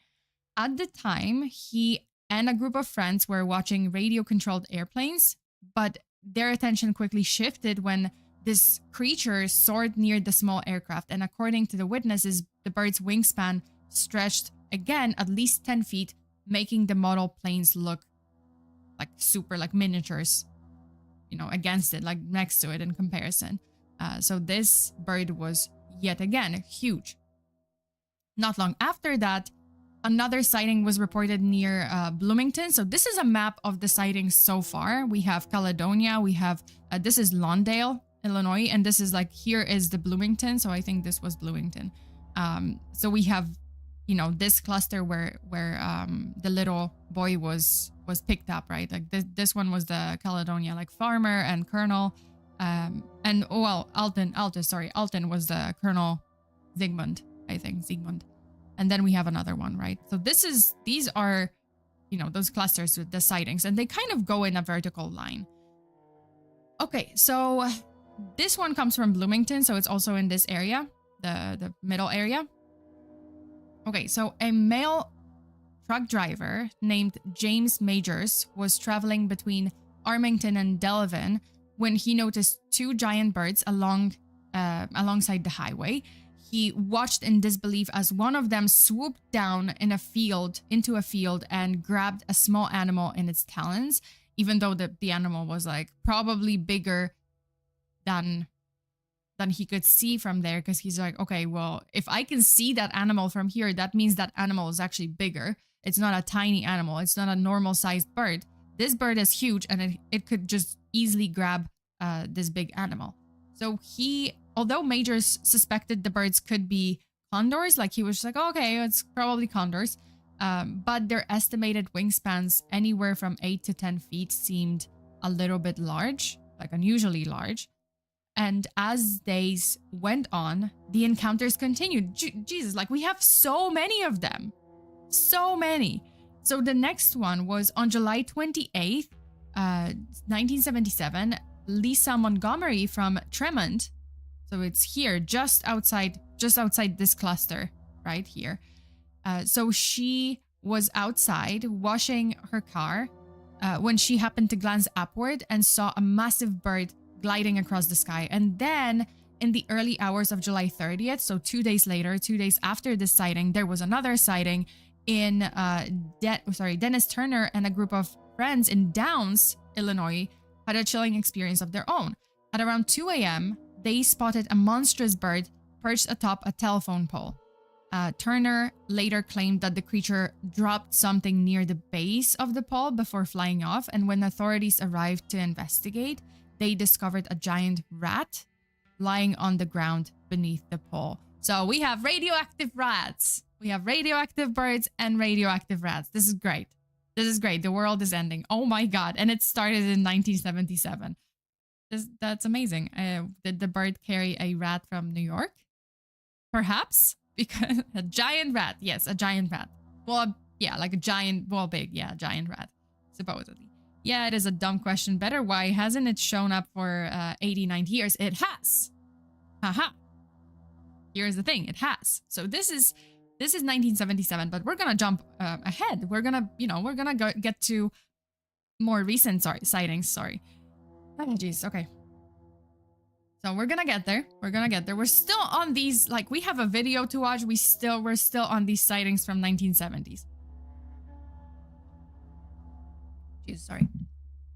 Speaker 1: At the time, he and a group of friends were watching radio-controlled airplanes, but their attention quickly shifted when this creature soared near the small aircraft. And according to the witnesses, the bird's wingspan stretched again at least 10 feet, making the model planes look like super like miniatures, you know, against it, like next to it in comparison. So this bird was yet again huge. Not long after that, another sighting was reported near Bloomington. So this is a map of the sightings so far. We have Caledonia, we have, this is Lawndale, Illinois, and this is like, here is the Bloomington. So I think this was Bloomington. So we have, you know, this cluster where the little boy was picked up, right? Like this one was the Caledonia, like farmer and colonel. And well, Alton was the Colonel Zygmunt, I think, Zygmunt. And then we have another one, right? So these are, you know, those clusters with the sightings, and they kind of go in a vertical line. Okay, so this one comes from Bloomington, so it's also in this area, the middle area. Okay, so a male truck driver named James Majors was traveling between Armington and Delavan when he noticed two giant birds alongside the highway. He watched in disbelief as one of them swooped down into a field and grabbed a small animal in its talons, even though the animal was like probably bigger than he could see from there, because he's like, okay, well, if I can see that animal from here, that means that animal is actually bigger. It's not a tiny animal. It's not a normal sized bird. This bird is huge, and it could just easily grab this big animal. So although Majors suspected the birds could be condors, like he was just like, oh, okay, it's probably condors, but their estimated wingspans anywhere from 8 to 10 feet seemed a little bit large, like unusually large. And as days went on, the encounters continued. Jesus, like we have so many of them. So many. So the next one was on July 28th, 1977, Lisa Montgomery from Tremont. So it's here, just outside this cluster, right here. So she was outside washing her car when she happened to glance upward and saw a massive bird gliding across the sky. And then in the early hours of July 30th, so 2 days later, 2 days after this sighting, there was another sighting in Dennis Turner and a group of friends in Downs, Illinois, had a chilling experience of their own. At around 2 a.m., they spotted a monstrous bird perched atop a telephone pole. Turner later claimed that the creature dropped something near the base of the pole before flying off, and when authorities arrived to investigate, they discovered a giant rat lying on the ground beneath the pole. So we have radioactive rats. We have radioactive birds and radioactive rats. This is great. This is great. The world is ending. Oh my God. And it started in 1977. That's amazing. Did the bird carry a rat from New York? Perhaps? Because a giant rat. Yes, a giant rat. Well, yeah, like a giant, well, big. Yeah, giant rat, supposedly. Yeah, it is a dumb question. Better why hasn't it shown up for 80, 90 years? It has. Haha. Here's the thing. It has. So this is 1977, but we're gonna jump ahead. We're gonna get to more recent sightings. Sorry. Oh, jeez. Okay. So we're gonna get there. We're still on these. Like, we have a video to watch. We're still on these sightings from 1970s. Jeez, sorry.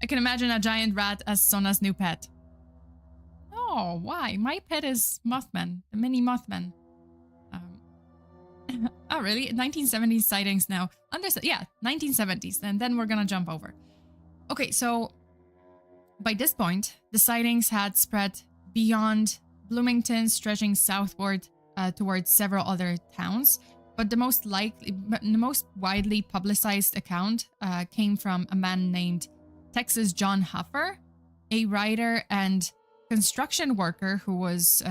Speaker 1: I can imagine a giant rat as Sona's new pet. Oh, why? My pet is Mothman, the mini Mothman. Oh, really? 1970s sightings now. Yeah, 1970s. And then we're gonna jump over. Okay, so by this point, the sightings had spread beyond Bloomington, stretching southward towards several other towns. But the most widely publicized account came from a man named Texas John Huffer, a writer and construction worker who was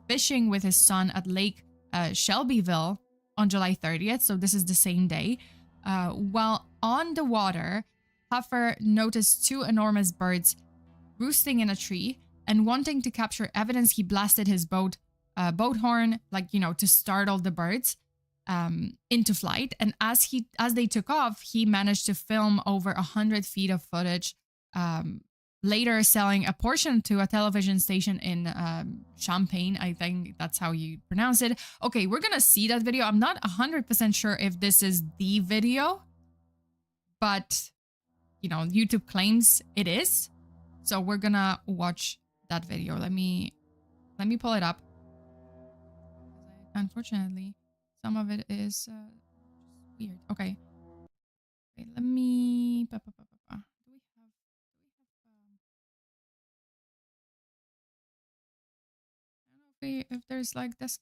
Speaker 1: fishing with his son at Lake Shelbyville on July 30th. So this is the same day. While on the water, Huffer noticed two enormous birds roosting in a tree, and wanting to capture evidence, he blasted his boat horn, to startle the birds into flight. And as they took off, he managed to film over 100 feet of footage, later selling a portion to a television station in Champaign. I think that's how you pronounce it. Okay, we're gonna see that video. I'm not 100% sure if this is the video, but you know, YouTube claims it is. So we're gonna watch that video. Let me pull it up. Unfortunately, some of it is weird. Okay. Okay, let me. Do we have? I don't know if there's like this.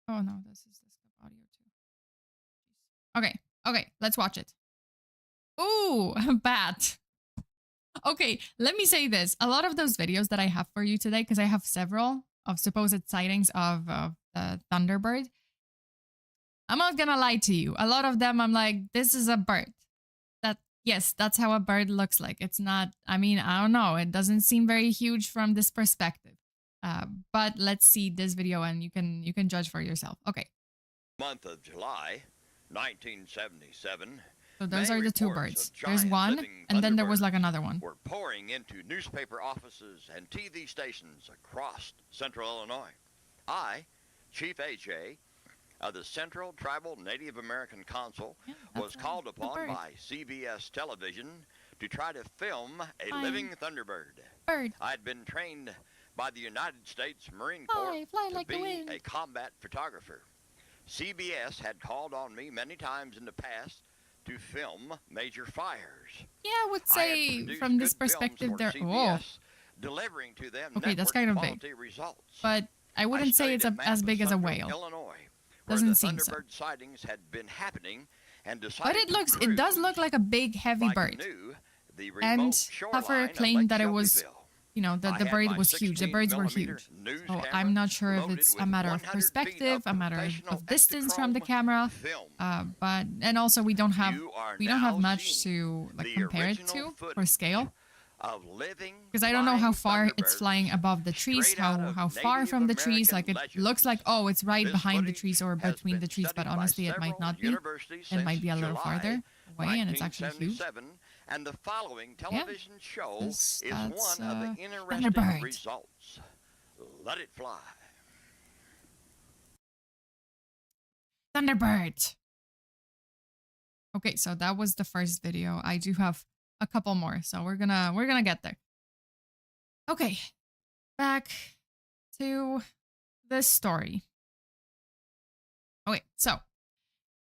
Speaker 1: Oh no, this is desktop audio too. Okay. Okay, let's watch it. Ooh, bad. Okay, let me say this. A lot of those videos that I have for you today, because I have several of supposed sightings of Thunderbird, I'm not gonna lie to you. A lot of them, I'm like, this is a bird. Yes, that's how a bird looks like. It's not, I mean, I don't know. It doesn't seem very huge from this perspective. But let's see this video and you can judge for yourself. Okay.
Speaker 2: Month of July, 1977.
Speaker 1: So those are the two birds. There's one, and then there was like another one.
Speaker 2: We're pouring into newspaper offices and TV stations across central Illinois. I, Chief AJ, of the Central Tribal Native American Council, was called upon by CBS television to try to film a living Thunderbird. I had been trained by the United States Marine Corps to be a combat photographer. CBS had called on me many times in the past to film major fires.
Speaker 1: Yeah, I would say from this perspective, they're
Speaker 2: delivering to them
Speaker 1: okay. That's kind of big,
Speaker 2: results.
Speaker 1: But I wouldn't say it's as big as a whale.
Speaker 2: Illinois,
Speaker 1: doesn't seem so.
Speaker 2: Sightings had been happening, and
Speaker 1: but it does look like a big, heavy bird. And Puffer claimed that it was, you know, that the bird was huge. The birds were huge. So I'm not sure if it's a matter of perspective, a matter of distance from the camera. But and also we don't have much to like compare it to for scale. Because I don't know how far it's flying above the trees, how far from the trees. Like it looks like, oh, it's right behind the trees or between the trees, but honestly it might not be. It might be a little farther away, and it's actually huge.
Speaker 2: And the following television show is one of the interesting
Speaker 1: Thunderbird.
Speaker 2: results. Let it fly.
Speaker 1: Thunderbird. Okay, so that was the first video. I do have a couple more, so we're gonna get there. Okay, back to this story. Okay, so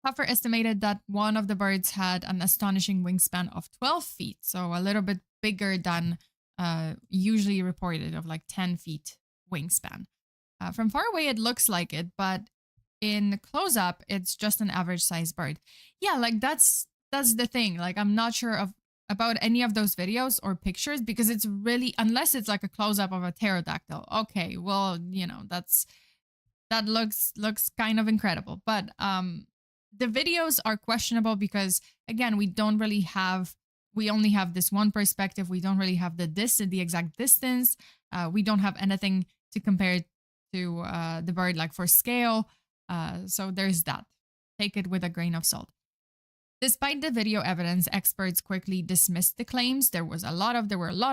Speaker 1: Puffer estimated that one of the birds had an astonishing wingspan of 12 feet, so a little bit bigger than usually reported, of like 10 feet wingspan. From far away, it looks like it, but in close-up, it's just an average-sized bird. Yeah, like that's the thing. Like, I'm not sure about any of those videos or pictures, because it's really, unless it's like a close-up of a pterodactyl. Okay, well, you know, that looks kind of incredible, but the videos are questionable because, again, we only have this one perspective. We don't really have the exact distance. We don't have anything to compare to the bird, like for scale. So there's that. Take it with a grain of salt. Despite the video evidence, experts quickly dismissed the claims. There were a lot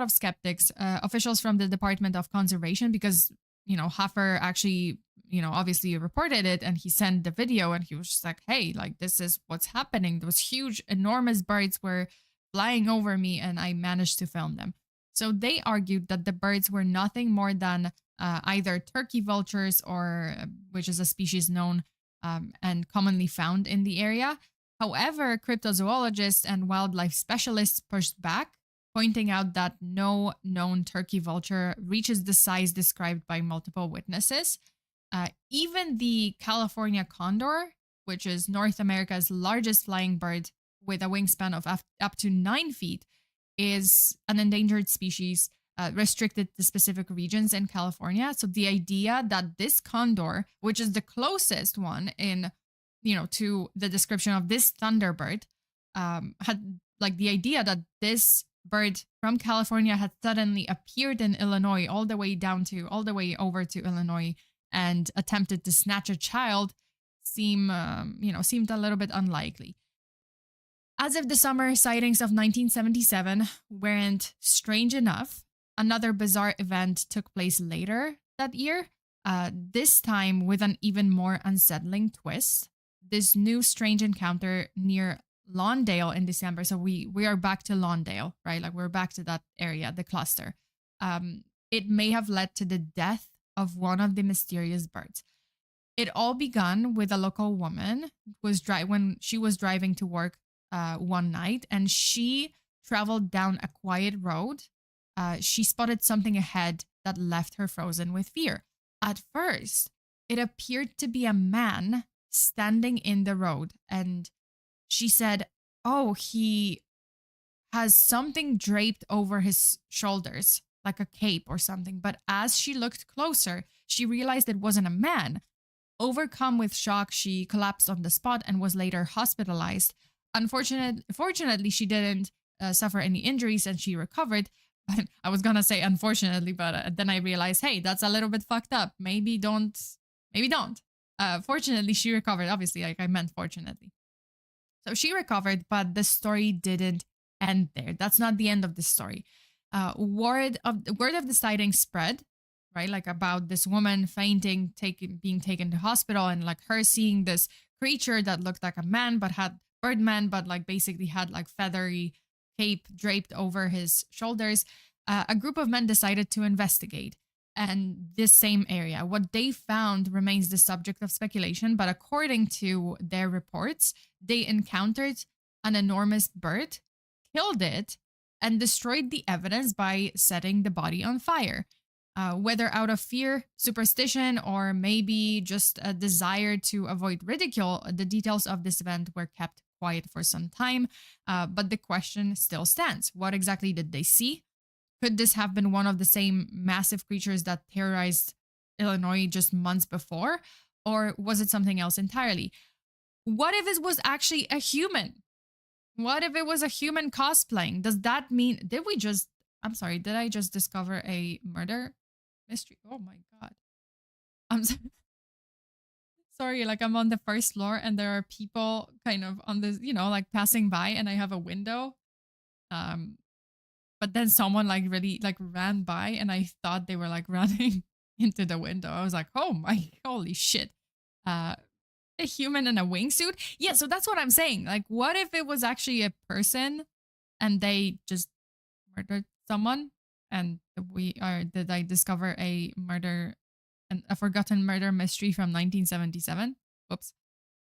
Speaker 1: of skeptics, officials from the Department of Conservation, because, you know, Huffer actually, you know, obviously reported it, and he sent the video, and he was just like, hey, like, this is what's happening. Those huge, enormous birds were flying over me, and I managed to film them. So they argued that the birds were nothing more than either turkey vultures, or which is a species known and commonly found in the area. However, cryptozoologists and wildlife specialists pushed back, pointing out that no known turkey vulture reaches the size described by multiple witnesses. Even the California condor, which is North America's largest flying bird with a wingspan of up to 9 feet, is an endangered species restricted to specific regions in California. So the idea that this condor, which is the closest one in, you know, to the description of this Thunderbird, had like the idea that this bird from California had suddenly appeared in Illinois, all the way over to Illinois, and attempted to snatch a child, seemed a little bit unlikely. As if the summer sightings of 1977 weren't strange enough, another bizarre event took place later that year, this time with an even more unsettling twist. This new strange encounter near Lawndale in December. So we are back to Lawndale, right? Like we're back to that area, the cluster. It may have led to the death of one of the mysterious birds. It all began with a local woman when she was driving to work one night, and she traveled down a quiet road. She spotted something ahead that left her frozen with fear. At first, it appeared to be a man standing in the road, and she said, "Oh, he has something draped over his shoulders, like a cape or something." But as she looked closer, she realized it wasn't a man. Overcome with shock, she collapsed on the spot and was later hospitalized. Fortunately, she didn't suffer any injuries and she recovered. I was gonna say unfortunately, but then I realized, hey, that's a little bit fucked up. Maybe don't. Fortunately, she recovered. Obviously, like I meant fortunately. So she recovered, but the story didn't end there. That's not the end of the story. Word of the sighting spread, right? Like about this woman fainting, being taken to hospital, and like her seeing this creature that looked like a man, but had birdman, but like basically had like feathery cape draped over his shoulders. A group of men decided to investigate. And this same area, what they found remains the subject of speculation, but according to their reports, they encountered an enormous bird, killed it, and destroyed the evidence by setting the body on fire. Whether out of fear, superstition, or maybe just a desire to avoid ridicule, the details of this event were kept quiet for some time. But the question still stands. What exactly did they see? Could this have been one of the same massive creatures that terrorized Illinois just months before? Or was it something else entirely? What if it was actually a human? What if it was a human cosplaying? Does that mean, did I just discover a murder mystery? Oh my God. I'm sorry, like I'm on the first floor and there are people kind of on this, like passing by, and I have a window. But then someone like really like ran by and I thought they were like running into the window. I was like, oh my, holy shit. A human in a wingsuit? Yeah, so that's what I'm saying. Like, what if it was actually a person and they just murdered someone? And did I discover a forgotten murder mystery from 1977? Whoops.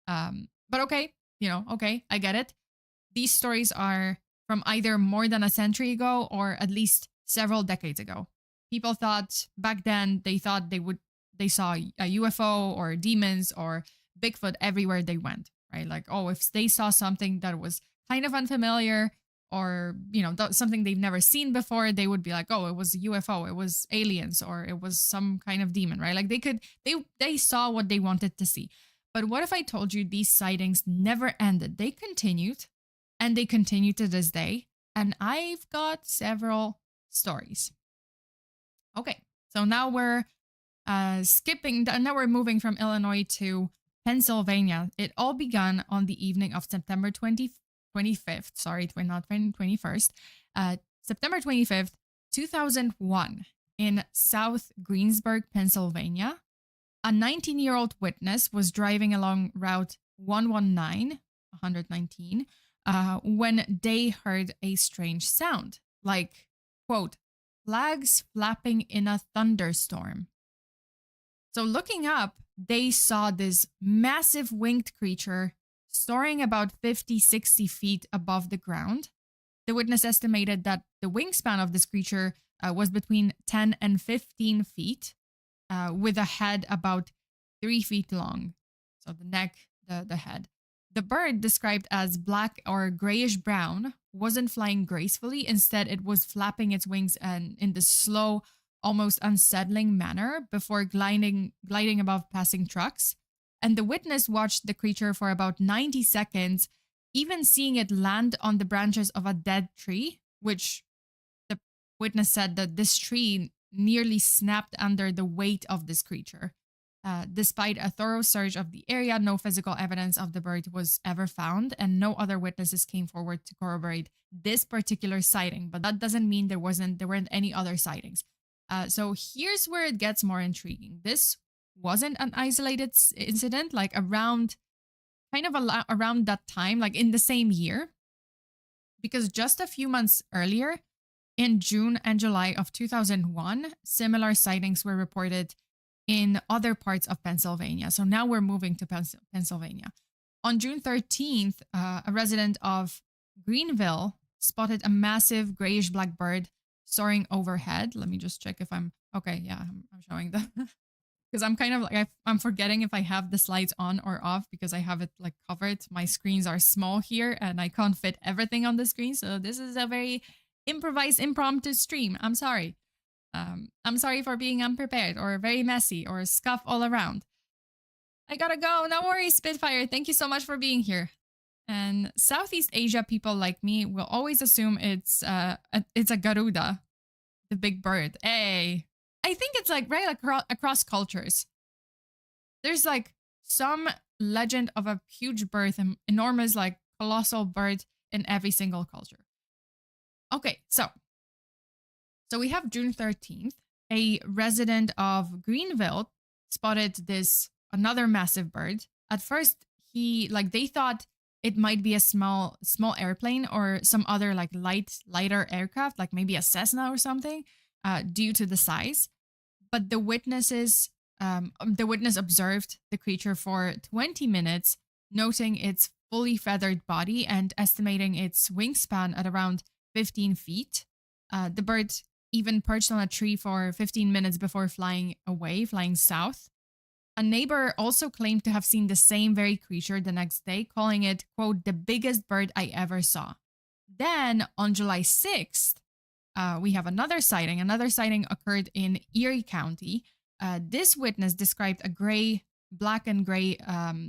Speaker 1: But okay, okay, I get it. These stories are from either more than a century ago or at least several decades ago. People thought back then they saw a UFO or demons or Bigfoot everywhere they went, right? Like, oh, if they saw something that was kind of unfamiliar or, something they've never seen before, they would be like, oh, it was a UFO, it was aliens, or it was some kind of demon, right? Like they saw what they wanted to see. But what if I told you these sightings never ended? They continued, and they continue to this day. And I've got several stories. Okay, so now we're now we're moving from Illinois to Pennsylvania. It all began on the evening of September 25th. Sorry, not 21st. September 25th, 2001, in South Greensburg, Pennsylvania. A 19-year-old witness was driving along Route 119, when they heard a strange sound, like, quote, flags flapping in a thunderstorm. So looking up, they saw this massive winged creature soaring about 50-60 feet above the ground. The witness estimated that the wingspan of this creature was between 10 and 15 feet, with a head about 3 feet long. So the neck, the head. The bird, described as black or grayish brown, wasn't flying gracefully. Instead, it was flapping its wings and in this slow, almost unsettling manner before gliding above passing trucks. And the witness watched the creature for about 90 seconds, even seeing it land on the branches of a dead tree, which the witness said that this tree nearly snapped under the weight of this creature. Despite a thorough search of the area, no physical evidence of the bird was ever found, and no other witnesses came forward to corroborate this particular sighting. But that doesn't mean there weren't any other sightings. So here's where it gets more intriguing. This wasn't an isolated incident, like around that time, like in the same year, because just a few months earlier, in June and July of 2001, similar sightings were reported in other parts of Pennsylvania. So now we're moving to Pennsylvania. On June 13th, a resident of Greenville spotted a massive grayish-black bird soaring overhead. Let me just check if I'm... Okay, yeah, I'm showing the... Because I'm kind of like, I'm forgetting if I have the slides on or off because I have it like covered. My screens are small here and I can't fit everything on the screen. So this is a very improvised, impromptu stream. I'm sorry. I'm sorry for being unprepared or very messy or scuff all around. I gotta go. No worries, Spitfire. Thank you so much for being here. And Southeast Asia people like me will always assume it's a Garuda, the big bird. Hey. I think it's like right across cultures. There's like some legend of a huge bird, an enormous, like colossal bird in every single culture. Okay, so we have June 13th. A resident of Greenville spotted another massive bird. At first, they thought it might be a small airplane or some other like lighter aircraft, like maybe a Cessna or something. Due to the size, but the witness observed the creature for 20 minutes, noting its fully feathered body and estimating its wingspan at around 15 feet. The bird even perched on a tree for 15 minutes before flying south. A neighbor also claimed to have seen the same very creature the next day, calling it, quote, the biggest bird I ever saw. Then on July 6th, we have another sighting. Another sighting occurred in Erie County. This witness described a black and gray,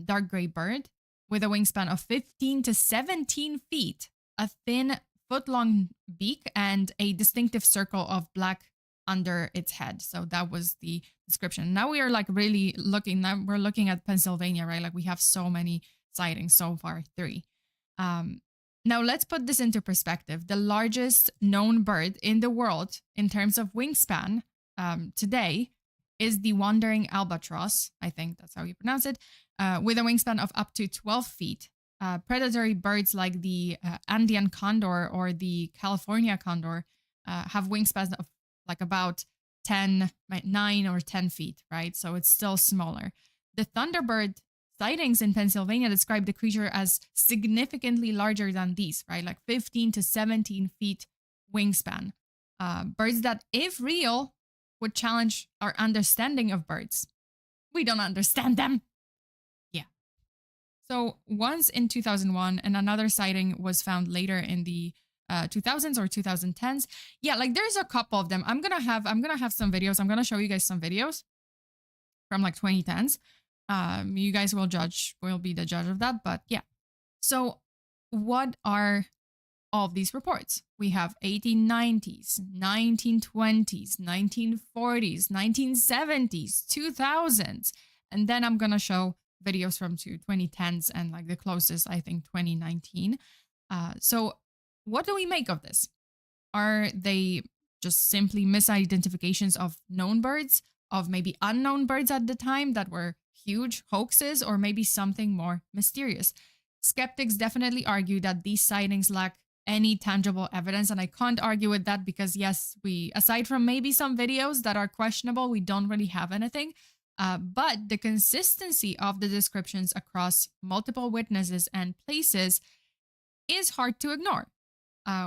Speaker 1: dark gray bird with a wingspan of 15 to 17 feet, a thin foot-long beak, and a distinctive circle of black under its head. So that was the description. Now we are like really looking. Now we're looking at Pennsylvania, right? Like we have so many sightings so far, 3. Now, let's put this into perspective. The largest known bird in the world in terms of wingspan today is the wandering albatross. I think that's how you pronounce it, with a wingspan of up to 12 feet. Predatory birds like the Andean condor or the California condor have wingspans of like about 9 or 10 feet, right? So it's still smaller. The Thunderbird sightings in Pennsylvania describe the creature as significantly larger than these, right? Like 15 to 17 feet wingspan. Birds that, if real, would challenge our understanding of birds. We don't understand them. Yeah. So once in 2001, and another sighting was found later in the 2000s or 2010s. Yeah, like there's a couple of them. I'm gonna have some videos. I'm gonna show you guys some videos from like 2010s. You guys will be the judge of that, but yeah. So what are all of these reports? We have 1890s, 1920s, 1940s, 1970s, 2000s, and then I'm gonna show videos from 2010s and like the closest, I think, 2019. So what do we make of this? Are they just simply misidentifications of known birds, of maybe unknown birds at the time that were huge hoaxes, or maybe something more mysterious? Skeptics definitely argue that these sightings lack any tangible evidence, and I can't argue with that because, yes, aside from maybe some videos that are questionable, we don't really have anything. But the consistency of the descriptions across multiple witnesses and places is hard to ignore.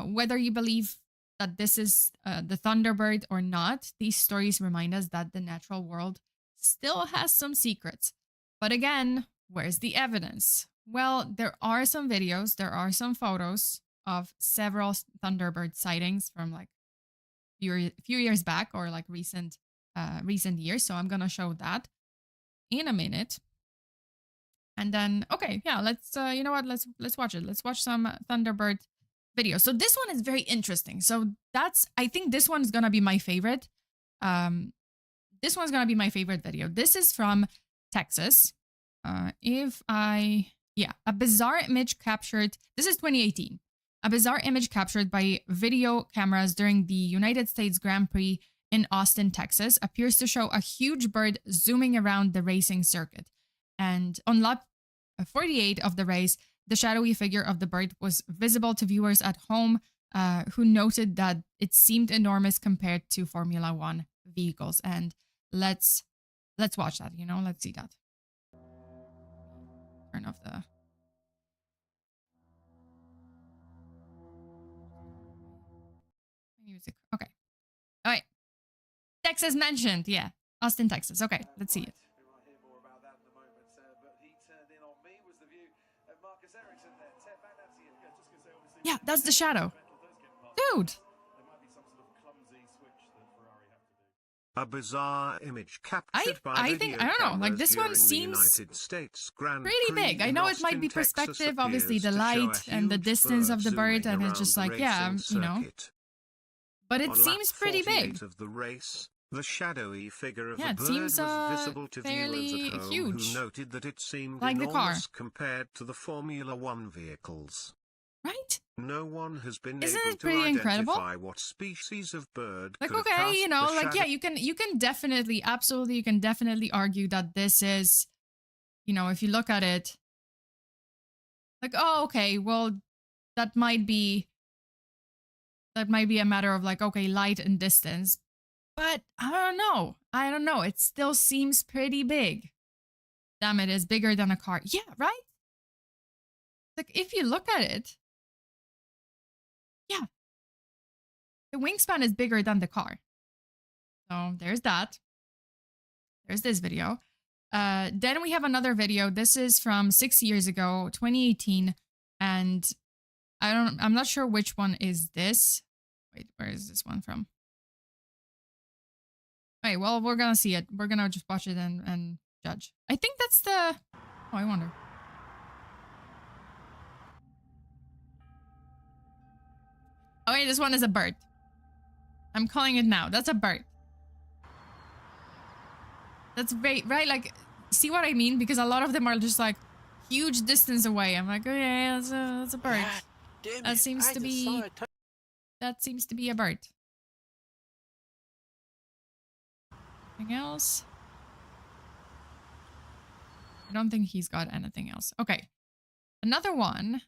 Speaker 1: Whether you believe that this is the Thunderbird or not, these stories remind us that the natural world still has some secrets. But again, where's the evidence? Well, there are some videos, there are some photos of several Thunderbird sightings from like few years back or like recent years. So I'm gonna show that in a minute. And then, okay, yeah, let's you know what? Let's watch it. Let's watch some Thunderbird videos. So this one is very interesting. So I think this one is gonna be my favorite. this one's gonna be my favorite video. This is from Texas. A bizarre image captured. This is 2018. A bizarre image captured by video cameras during the United States Grand Prix in Austin, Texas, appears to show a huge bird zooming around the racing circuit. And on lap 48 of the race, the shadowy figure of the bird was visible to viewers at home, who noted that it seemed enormous compared to Formula One vehicles. And let's watch that. Let's see that. Turn off the music. Okay. All right. Texas mentioned. Yeah. Austin, Texas. Okay. Let's see it. Yeah, that's the shadow. Dude.
Speaker 3: A bizarre image captured by
Speaker 1: I think, I don't know, like this one seems pretty big. I know it might be perspective, obviously the light and the distance of the bird, and it's just like, yeah, but it seems pretty big.
Speaker 3: Of the race, the shadowy figure of
Speaker 1: yeah,
Speaker 3: the
Speaker 1: it
Speaker 3: bird
Speaker 1: seems
Speaker 3: was visible to
Speaker 1: fairly
Speaker 3: viewers at home,
Speaker 1: huge.
Speaker 3: who noted that it seemed
Speaker 1: like the car
Speaker 3: compared to the Formula One vehicles.
Speaker 1: Right?
Speaker 3: No one has been
Speaker 1: Isn't
Speaker 3: able
Speaker 1: it pretty
Speaker 3: to
Speaker 1: incredible?
Speaker 3: identify what species of bird
Speaker 1: Like,
Speaker 3: could have
Speaker 1: okay,
Speaker 3: cast the
Speaker 1: like, yeah, you can definitely, absolutely, you can definitely argue that this is, if you look at it, like, oh, okay, well, that might be a matter of like, okay, light and distance, but I don't know. It still seems pretty big. Damn, it is bigger than a car. Yeah, right? Like, if you look at it, yeah. The wingspan is bigger than the car. So there's that. There's this video. Then we have another video. This is from 6 years ago, 2018. And I'm not sure which one is this. Wait, where is this one from? Wait, well, we're gonna see it. We're gonna just watch it and judge. I think that's the... Oh, I wonder. Oh, wait, this one is a bird. I'm calling it now. That's a bird. That's right, like, see what I mean? Because a lot of them are just like huge distance away. I'm like, okay, that's a bird. That seems to be a bird. Anything else? I don't think he's got anything else. Okay. Another one.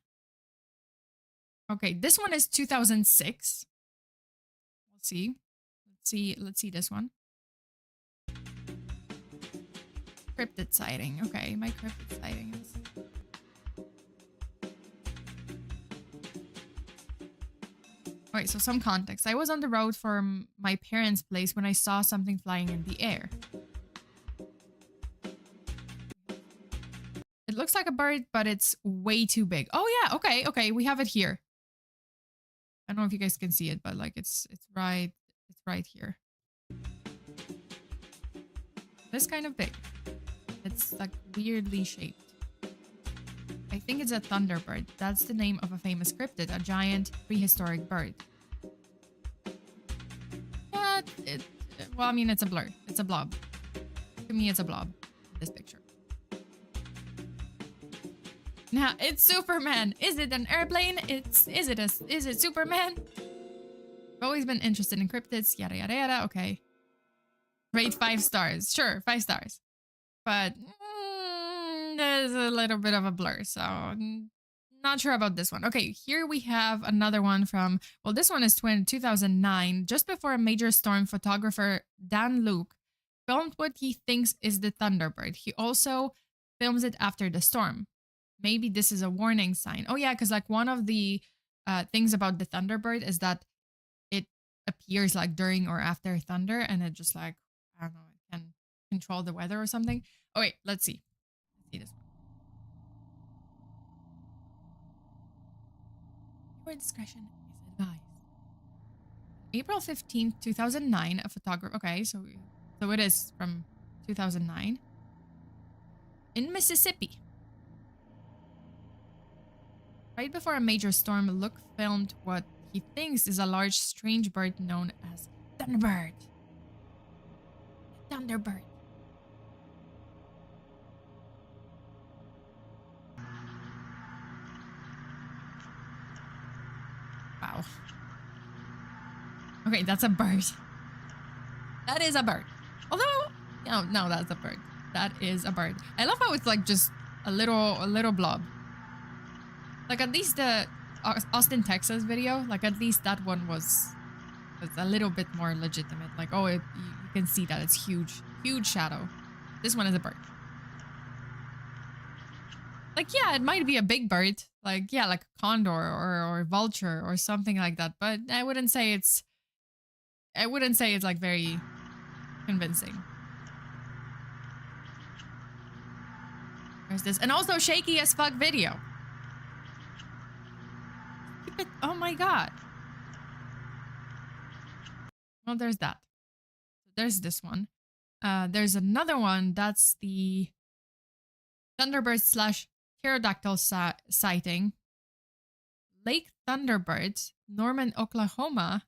Speaker 1: Okay, this one is 2006. Let's see this one. Cryptid sighting. Okay, my cryptid sightings. Alright, so some context. I was on the road from my parents' place when I saw something flying in the air. It looks like a bird, but it's way too big. Oh yeah, okay, we have it here. I don't know if you guys can see it, but like it's right here. This kind of big. It's like weirdly shaped. I think it's a Thunderbird. That's the name of a famous cryptid, a giant prehistoric bird. Yeah, well, I mean, it's a blur. It's a blob. To me, it's a blob, this picture. Now, it's Superman. Is it an airplane? Is it Superman? I've always been interested in cryptids, yada yada yada. Okay. Rate 5 stars. Sure, 5 stars. But there's a little bit of a blur, so not sure about this one. Okay, here we have another one from, well, this one is 2009. Just before a major storm, photographer Dan Luke filmed what he thinks is the Thunderbird. He also films it after the storm. Maybe this is a warning sign. Oh yeah, because like one of the things about the Thunderbird is that it appears like during or after thunder, and it just like, I don't know, it can control the weather or something. Oh wait, let's see. Let's see this one. Your discretion is advised. April 15th, 2009, a photographer... Okay, so it is from 2009. In Mississippi. Right before a major storm, Luke filmed what he thinks is a large, strange bird known as Thunderbird. Thunderbird. Wow. Okay, that's a bird. That is a bird. Although, no, that's a bird. That is a bird. I love how it's like just a little blob. Like at least the Austin, Texas video, like at least that one was a little bit more legitimate. Like, oh, you can see that it's huge shadow. This one is a bird. Like, yeah, it might be a big bird. Like, yeah, like a condor or vulture or something like that. But I wouldn't say it's like very convincing. There's this, and also shaky as fuck video. Oh my god. Well, there's that. There's this one. There's another one. That's the Thunderbird / pterodactyl sighting. Lake Thunderbird, Norman, Oklahoma,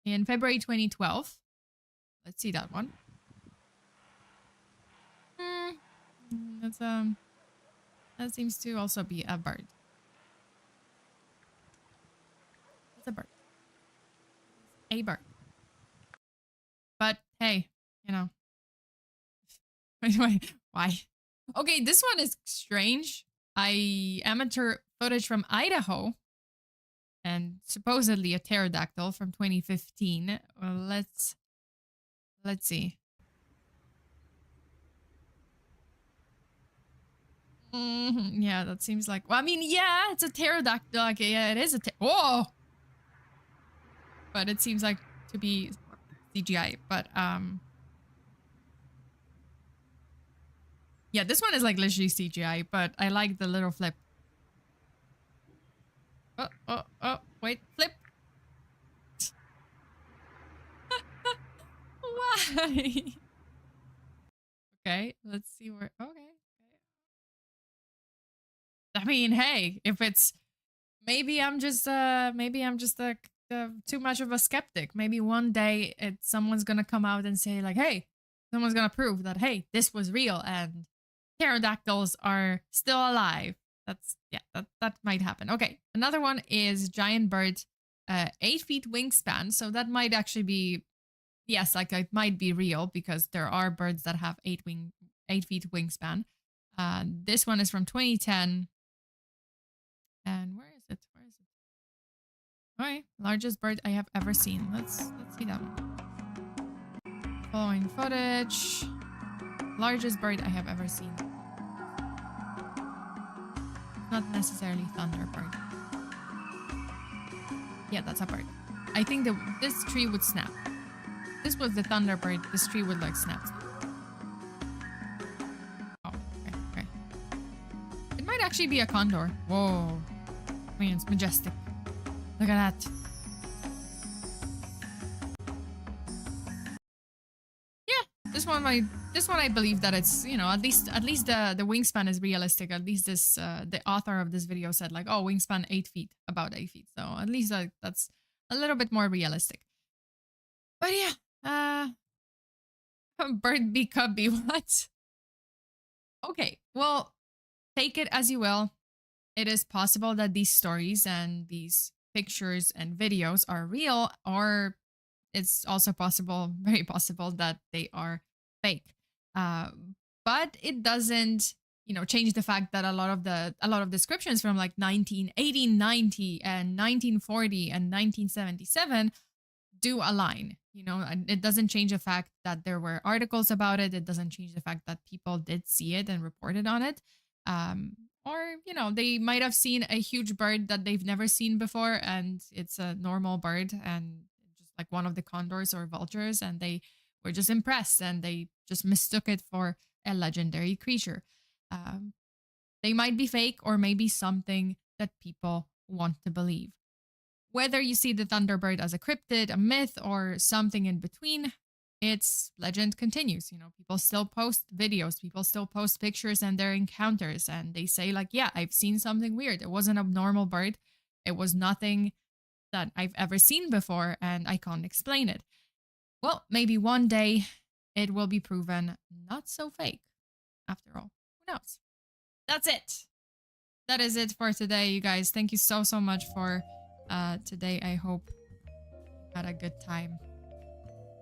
Speaker 1: in February 2012. Let's see that one. That seems to also be a bird. It's a bird. A bird. But hey, you know. Wait, why? Okay, this one is strange. Amateur footage from Idaho. And supposedly a pterodactyl from 2015. Well, let's see. Yeah, that seems like. Well, I mean, yeah, it's a pterodactyl. Okay, yeah, it is a. Whoa! But it seems like to be CGI. But yeah, this one is like literally CGI. But I like the little flip. Oh! Wait, flip. Why? Okay, let's see where. Okay. I mean, hey, if it's maybe I'm just too much of a skeptic. Maybe one day someone's gonna come out and say like, hey, someone's gonna prove that hey, this was real and pterodactyls are still alive. That might happen. Okay, another one is giant bird, 8 feet wingspan. So that might actually be, yes, like it might be real because there are birds that have 8 feet wingspan. This one is from 2010. And where is it? Okay, largest bird I have ever seen. Let's see that one. Following footage. Largest bird I have ever seen. Not necessarily Thunderbird. Yeah, that's a bird. I think this tree would snap. This was the Thunderbird. This tree would like snap. Oh, okay. It might actually be a condor. Whoa. I mean, it's majestic. Look at that. Yeah, this one I believe that it's, you know, at least the wingspan is realistic. At least this the author of this video said like, oh, wingspan 8 feet, about 8 feet. So at least that's a little bit more realistic. But yeah, bird bee cubby, what? Okay, well, take it as you will. It is possible that these stories and these pictures and videos are real, or it's also possible, very possible, that they are fake. But it doesn't, you know, change the fact that a lot of descriptions from like 1890 and 1940 and 1977 do align. You know, and it doesn't change the fact that there were articles about it. It doesn't change the fact that people did see it and reported on it. Or, you know, they might have seen a huge bird that they've never seen before, and it's a normal bird and just like one of the condors or vultures, and they were just impressed and they just mistook it for a legendary creature. They might be fake or maybe something that people want to believe. Whether you see the Thunderbird as a cryptid, a myth, or something in between, its legend continues. You know, people still post videos, people still post pictures and their encounters, and they say like, yeah, I've seen something weird. It was an abnormal bird. It was nothing that I've ever seen before, and I can't explain it. Well, maybe one day it will be proven not so fake after all. Who knows? That's it. That is it for today, you guys. Thank you so much for today. I hope you had a good time.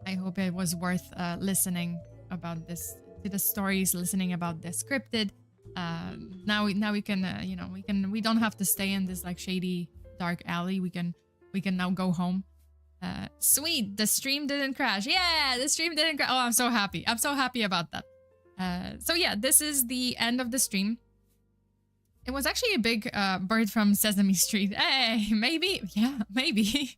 Speaker 1: I hope it was worth listening about this, to the stories, listening about the scripted. Now we can you know, we don't have to stay in this like shady dark alley. We can now go home. Sweet, the stream didn't crash. Yeah, the stream didn't crash. Oh, I'm so happy. I'm so happy about that. So yeah, this is the end of the stream. It was actually a big bird from Sesame Street. Hey, maybe. Yeah, maybe.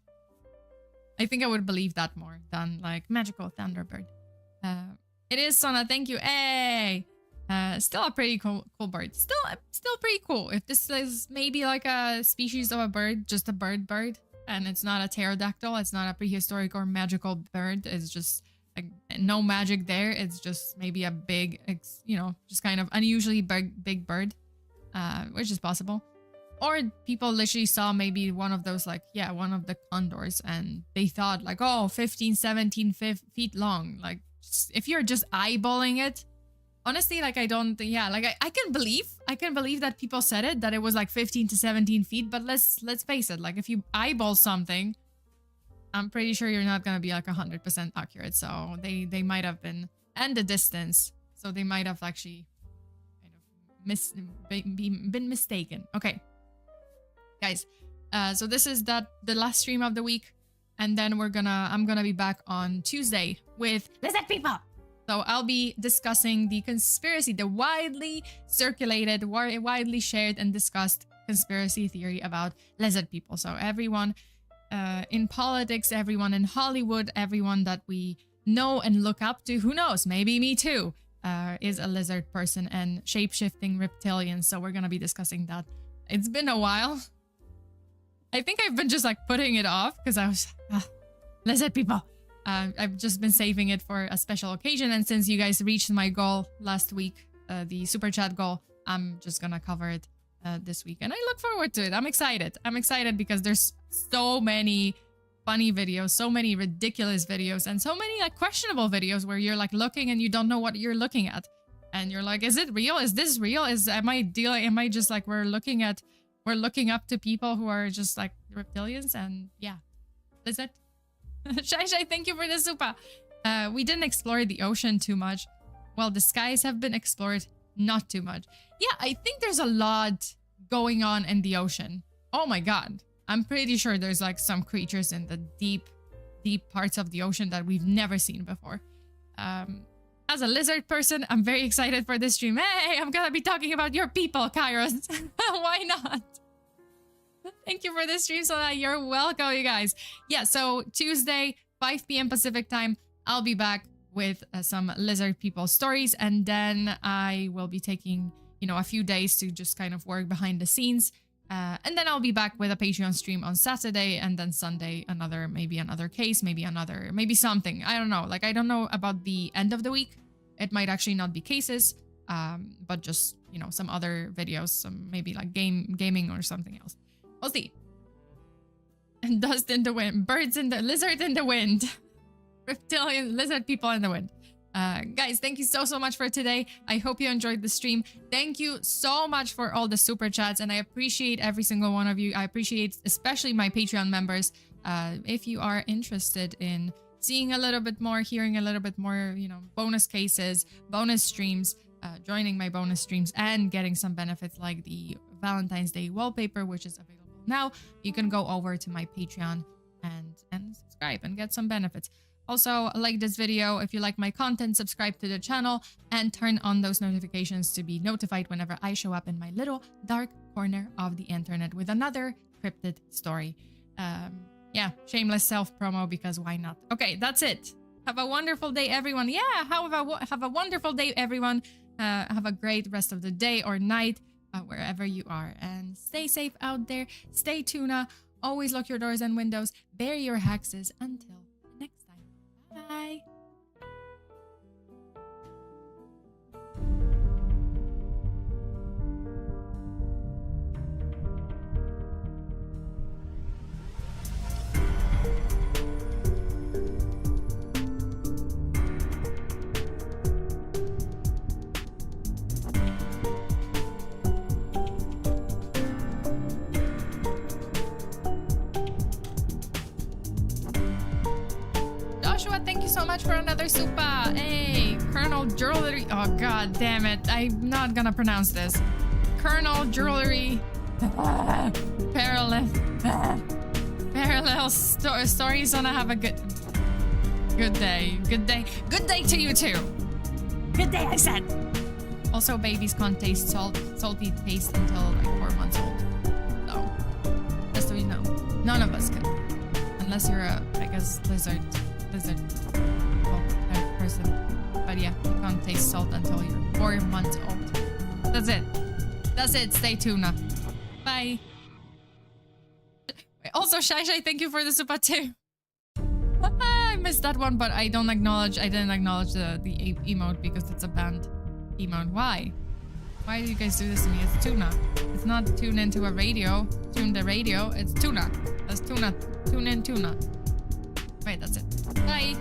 Speaker 1: I think I would believe that more than like magical Thunderbird. It is Sona. Thank you. Hey. Still a pretty cool bird. Still pretty cool. If this is maybe like a species of a bird, just a bird, and it's not a pterodactyl, it's not a prehistoric or magical bird. It's just like no magic there. It's just maybe a big, you know, just kind of unusually big bird, which is possible. Or people literally saw maybe one of those, like, yeah, one of the condors, and they thought like, oh, 15, 17 feet long. Like, if you're just eyeballing it, honestly, like, I don't, yeah, like, I can believe that people said it, that it was like 15 to 17 feet, but let's face it, like, if you eyeball something, I'm pretty sure you're not gonna be like 100% accurate, so they might have been, and the distance, so they might have actually kind of been mistaken. Okay. Guys, so this is the last stream of the week, and then I'm gonna be back on Tuesday with Lizard People. So I'll be discussing the conspiracy, the widely circulated, widely shared and discussed conspiracy theory about lizard people. So everyone in politics, everyone in Hollywood, everyone that we know and look up to, who knows, maybe me too, is a lizard person and shape-shifting reptilian. So we're gonna be discussing that. It's been a while. I think I've been just like putting it off because I was lizard people. I've just been saving it for a special occasion, and since you guys reached my goal last week, the super chat goal, I'm just gonna cover it this week, and I look forward to it. I'm excited. I'm excited because there's so many funny videos, so many ridiculous videos, and so many like questionable videos where you're like looking and you don't know what you're looking at, and you're like, is it real? Is this real? Am I just like we're looking up to people who are just like reptilians? And yeah, is it? Shai, thank you for the super. We didn't explore the ocean too much. Well, the skies have been explored not too much. Yeah, I think there's a lot going on in the ocean. Oh my god. I'm pretty sure there's like some creatures in the deep parts of the ocean that we've never seen before. As a lizard person, I'm very excited for this stream. Hey, I'm gonna be talking about your people, Kairos. Why not? Thank you for this stream, so that you're welcome, you guys. Yeah, so Tuesday, 5 p.m. Pacific time, I'll be back with some lizard people stories, and then I will be taking, you know, a few days to just kind of work behind the scenes. And then I'll be back with a Patreon stream on Saturday, and then Sunday, maybe another case, maybe something. I don't know. Like, I don't know about the end of the week. It might actually not be cases, but just, you know, some other videos, some maybe like gaming or something else. We'll see. And dust in the wind, birds in the lizard in the wind, reptilian lizard people in the wind. Guys, thank you so much for today. I hope you enjoyed the stream. Thank you so much for all the super chats, and I appreciate every single one of you. I appreciate especially my Patreon members. If you are interested in seeing a little bit more, hearing a little bit more, you know, bonus cases, bonus streams, joining my bonus streams, and getting some benefits like the Valentine's Day wallpaper, which is available now, you can go over to my Patreon and subscribe and get some benefits. Also, like this video if you like my content, subscribe to the channel, and turn on those notifications to be notified whenever I show up in my little dark corner of the internet with another cryptid story. Yeah, shameless self-promo, because why not? Okay, that's it. Have a wonderful day, everyone. Yeah, have a wonderful day, everyone. Have a great rest of the day or night, wherever you are. And stay safe out there. Stay tuna. Always lock your doors and windows. Bury your hexes. Until next time. Bye. Tuna, thank you so much for another super. Hey, Colonel Jewelry. Oh, god damn it. I'm not gonna pronounce this. Colonel Jewelry. Parallel stories. Wanna have a good day. Good day to you too. Good day, I said. Also, babies can't taste salty taste until like 4 months old. So, just so you know, none of us can, unless you're a, I guess, lizard type person. But yeah, you can't taste salt until you're 4 months old. That's it. Stay tuna. Bye. Also, Shai, thank you for the super too. I missed that one, but I didn't acknowledge the emote because it's a banned emote. Why do you guys do this to me? It's tuna. It's not tune into a radio. Tune the radio. It's tuna. That's tuna. Tune in tuna. Wait, that's it. Bye.